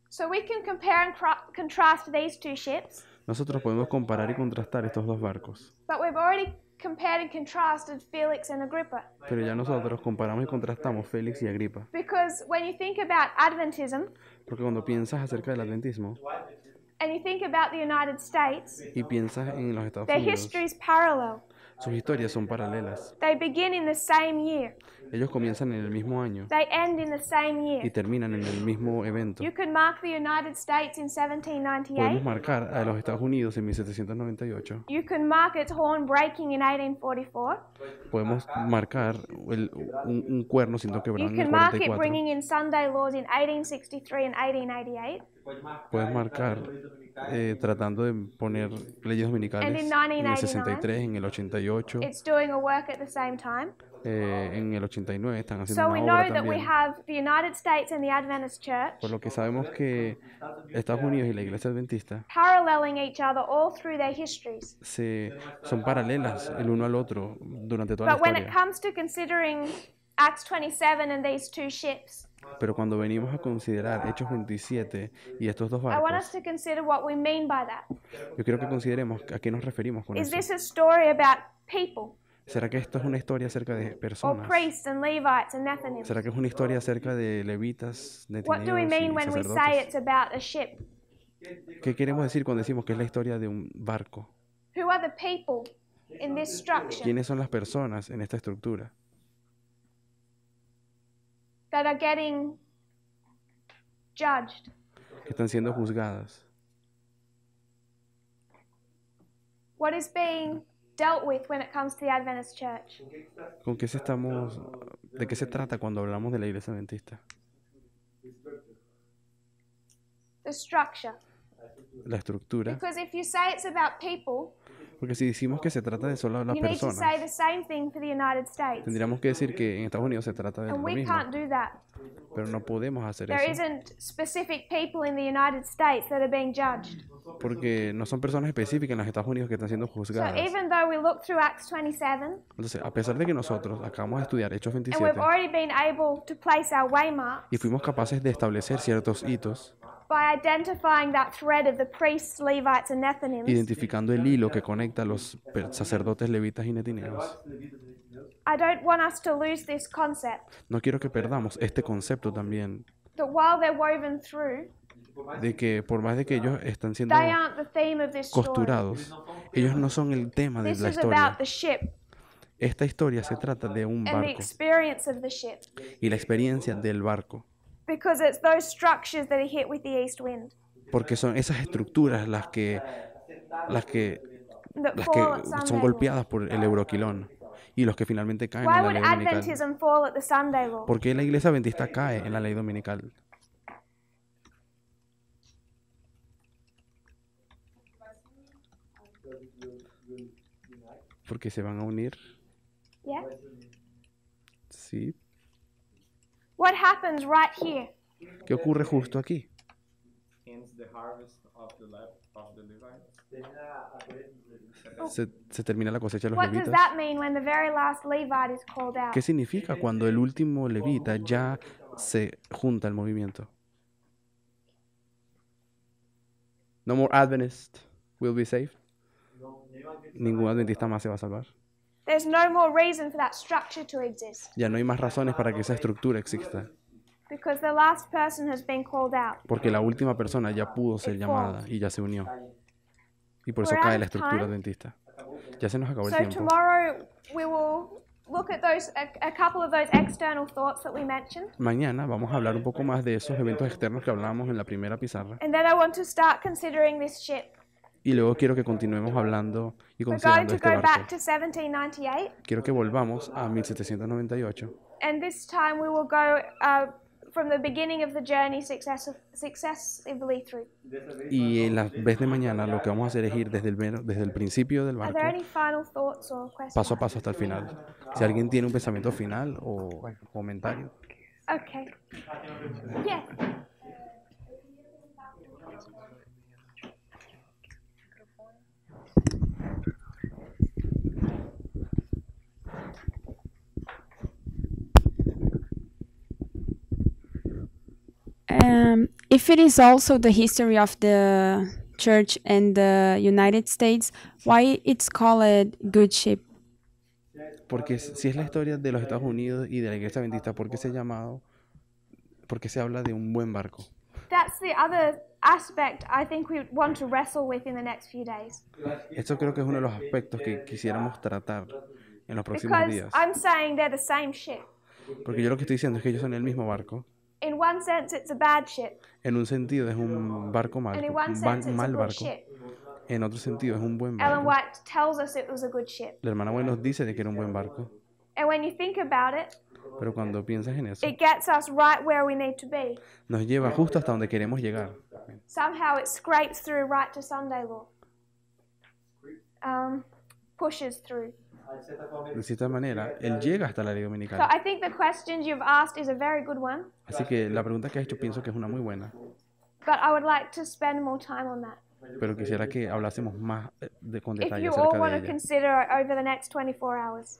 So we can compare and contrast these two ships, Nosotros podemos comparar y contrastar estos dos barcos, but we've already compared and contrasted Felix and Agrippa. pero ya nosotros comparamos y contrastamos Félix y Agripa, Because when you think about Adventism porque cuando piensas acerca del adventismo and you think about the United States, y piensas en los Estados their Unidos, history is parallel. sus historias son paralelas. They begin in the same year. Ellos comienzan en el mismo año They end in the same y year. terminan en el mismo evento. You can mark the United States in Podemos 1798. marcar a los Estados Unidos en 1798. You can mark its horn breaking in 1844. Podemos marcar un cuerno siendo quebrado You en el can mark it 44. bringing in Sunday laws in 1863 and 1888. Puedes marcar tratando de poner leyes dominicales And in en el 1989, 63, en el 88, It's doing a work at the same time. en el 89 están haciendo So una we obra know that we también. have the United States and the Adventist Church Por lo que sabemos que Estados Unidos y la Iglesia Adventista paralleling each other all through their histories. son paralelas el uno al otro durante toda la But when it historia. comes to considering Acts 27 and these two ships, Pero cuando venimos a considerar Hechos 27 y estos dos I want us barcos, to consider what we mean by that. yo quiero que consideremos a qué nos referimos con Is eso. this a story about people ¿Será que esto es una historia acerca de or personas? priests and Levites and Nethinim? ¿Será que es una historia acerca de levitas, What do we netineos mean y when we say sacerdotes? it's about a ship? ¿Qué queremos decir cuando decimos que es la historia de un barco? Who are the people in this structure ¿Quiénes son las personas en esta estructura that are getting judged? que están siendo juzgadas? What is being dealt with when it comes to the Adventist Church? ¿De qué se trata cuando hablamos de la Iglesia Adventista? The structure. La estructura. Because if you say it's about people, Porque si decimos que se trata de solo las you need to personas, say the same thing for the United States. tendríamos que decir que en Estados Unidos se trata de And lo we mismo, can't do that. pero no podemos hacer There eso, isn't specific people in the United States that are being judged. porque no son personas específicas en los Estados Unidos que están siendo So juzgadas. even though we look through Acts 27, Entonces, a pesar de que nosotros acabamos de estudiar Hechos and we've 27 already been able to place our waymark y fuimos capaces de establecer ciertos hitos, by identifying that thread of the priests, Levites, and Nethinims, identificando el hilo que conecta a los sacerdotes, levitas y netineos, I don't want us to lose this concept no quiero que perdamos este concepto también, that while they're woven through, de que por más de que ellos están siendo they aren't the theme of this story. costurados, ellos no son el tema de This la is historia. about the ship Esta historia se trata de un and the barco experience of the ship, y la experiencia del barco, because it's those structures that are hit with the east wind, porque son esas estructuras las que that fall at son Sunday. golpeadas por el euroquilón y los que finalmente caen Why en la would ley dominical. Adventism fall at the Sunday law? ¿Por qué la iglesia adventista cae en la ley dominical? Porque se van a unir. Yeah. Sí. What happens right here? ¿Qué ocurre justo aquí? Se termina la cosecha de los What does levitas. that mean when the very last Levite is called out? ¿Qué significa cuando el último levita ya se junta al movimiento? No more Adventists will be saved. Ningún adventista más se va a salvar. There's no more reason for that structure to exist Ya no hay más razones para que esa estructura exista, because the last person has been called out. porque la última persona ya pudo ser llamada y ya se unió. Y por eso We're out cae la of estructura time. adventista. Ya se nos acabó el So tiempo. tomorrow we will look at those a couple of those external thoughts that we mentioned, Mañana vamos a hablar un poco más de esos eventos externos que hablamos en la primera pizarra. and then I want to start considering this ship. Y luego quiero que continuemos hablando y We're going considerando to este go back barco. to 1798, Quiero que volvamos a 1798. and this time we will go from the beginning of the journey successively through. Y en la vez de mañana lo que vamos a hacer es ir desde el principio del Are barco, there any final thoughts or questions? paso a paso hasta el final. Si alguien tiene un pensamiento final o comentario. Okay. Yes. If it is also the history of the church in the United States, why it's called good ship? Porque si es la historia de los Estados Unidos y de la Iglesia Adventista, ¿por qué se habla de un buen barco? That's the other aspect I think we want to wrestle with in the next few days. Esto creo que es uno de los aspectos que quisiéramos tratar en los próximos Because días. I'm saying they're the same ship. Porque yo lo que estoy diciendo es que ellos son el mismo barco. In one sense, it's a bad ship. En un sentido es un barco mal, And in one sense, it's a mal good barco. ship. En otro sentido es un buen Ellen barco. White tells us it was a good ship. La hermana White nos dice de que era un buen barco. And when you think about it, Pero cuando piensas en eso, it gets us right where we need to be. nos lleva justo hasta donde queremos llegar. Somehow it scrapes through right to Sunday law. Pushes through. De cierta manera, él llega hasta la ley So dominical. I think the questions you've asked is a very good one, Así que la pregunta que has hecho pienso que es una muy buena. but I would like to spend more time on that. Pero quisiera que hablásemos más con If detalle you all acerca want de to ella. consider over the next 24 hours,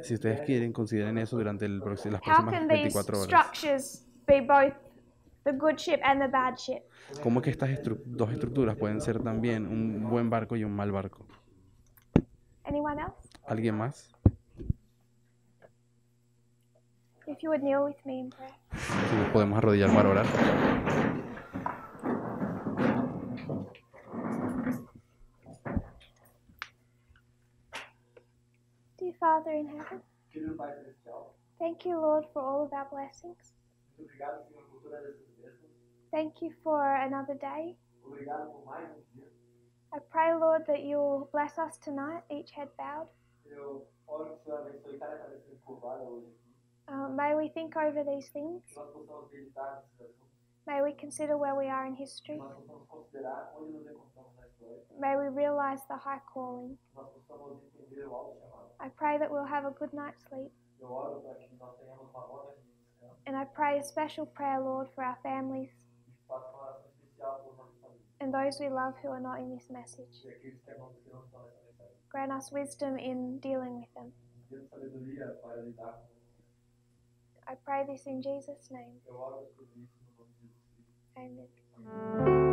Si ustedes quieren, consideren eso durante las how próximas can these 24 horas. structures be both the good ship and the bad ship? ¿Cómo que estas dos estructuras pueden ser también un buen barco y un mal barco? Anyone else? ¿Alguien más? If you would kneel with me in prayer. Si podemos arrodillar para orar. Dear Father in heaven, Querido Pai Celestial, thank you, Lord, for all of our blessings. muito obrigado, Senhor, por todas essas bênçãos. Thank you for another day. Obrigado por mais dia. I pray, Lord, that you will bless us tonight, each head bowed. Eu oro que o Senhor abençoe cada cabeça curvada hoje aqui. May we think over these things. Que nós possamos meditar nesses assuntos. May we consider where we are in history. Que nós possamos considerar onde nos encontramos na história. May we realize the high calling. Que nós possamos entender o alto chamado. I pray that we'll have a good night's sleep. Eu oro para que nós tenhamos uma boa noite de descanso. And I pray a special prayer, Lord, for our families E faça uma oração especial por nossas famílias. and those we love who are not in this message. E aqueles que amamos que não estão nessa mensagem. Grant us wisdom in dealing with them. Dê-nos sabedoria para lidar com. I pray this in Jesus' name. Eu oro tudo isso no nome de Jesus Cristo. Amen.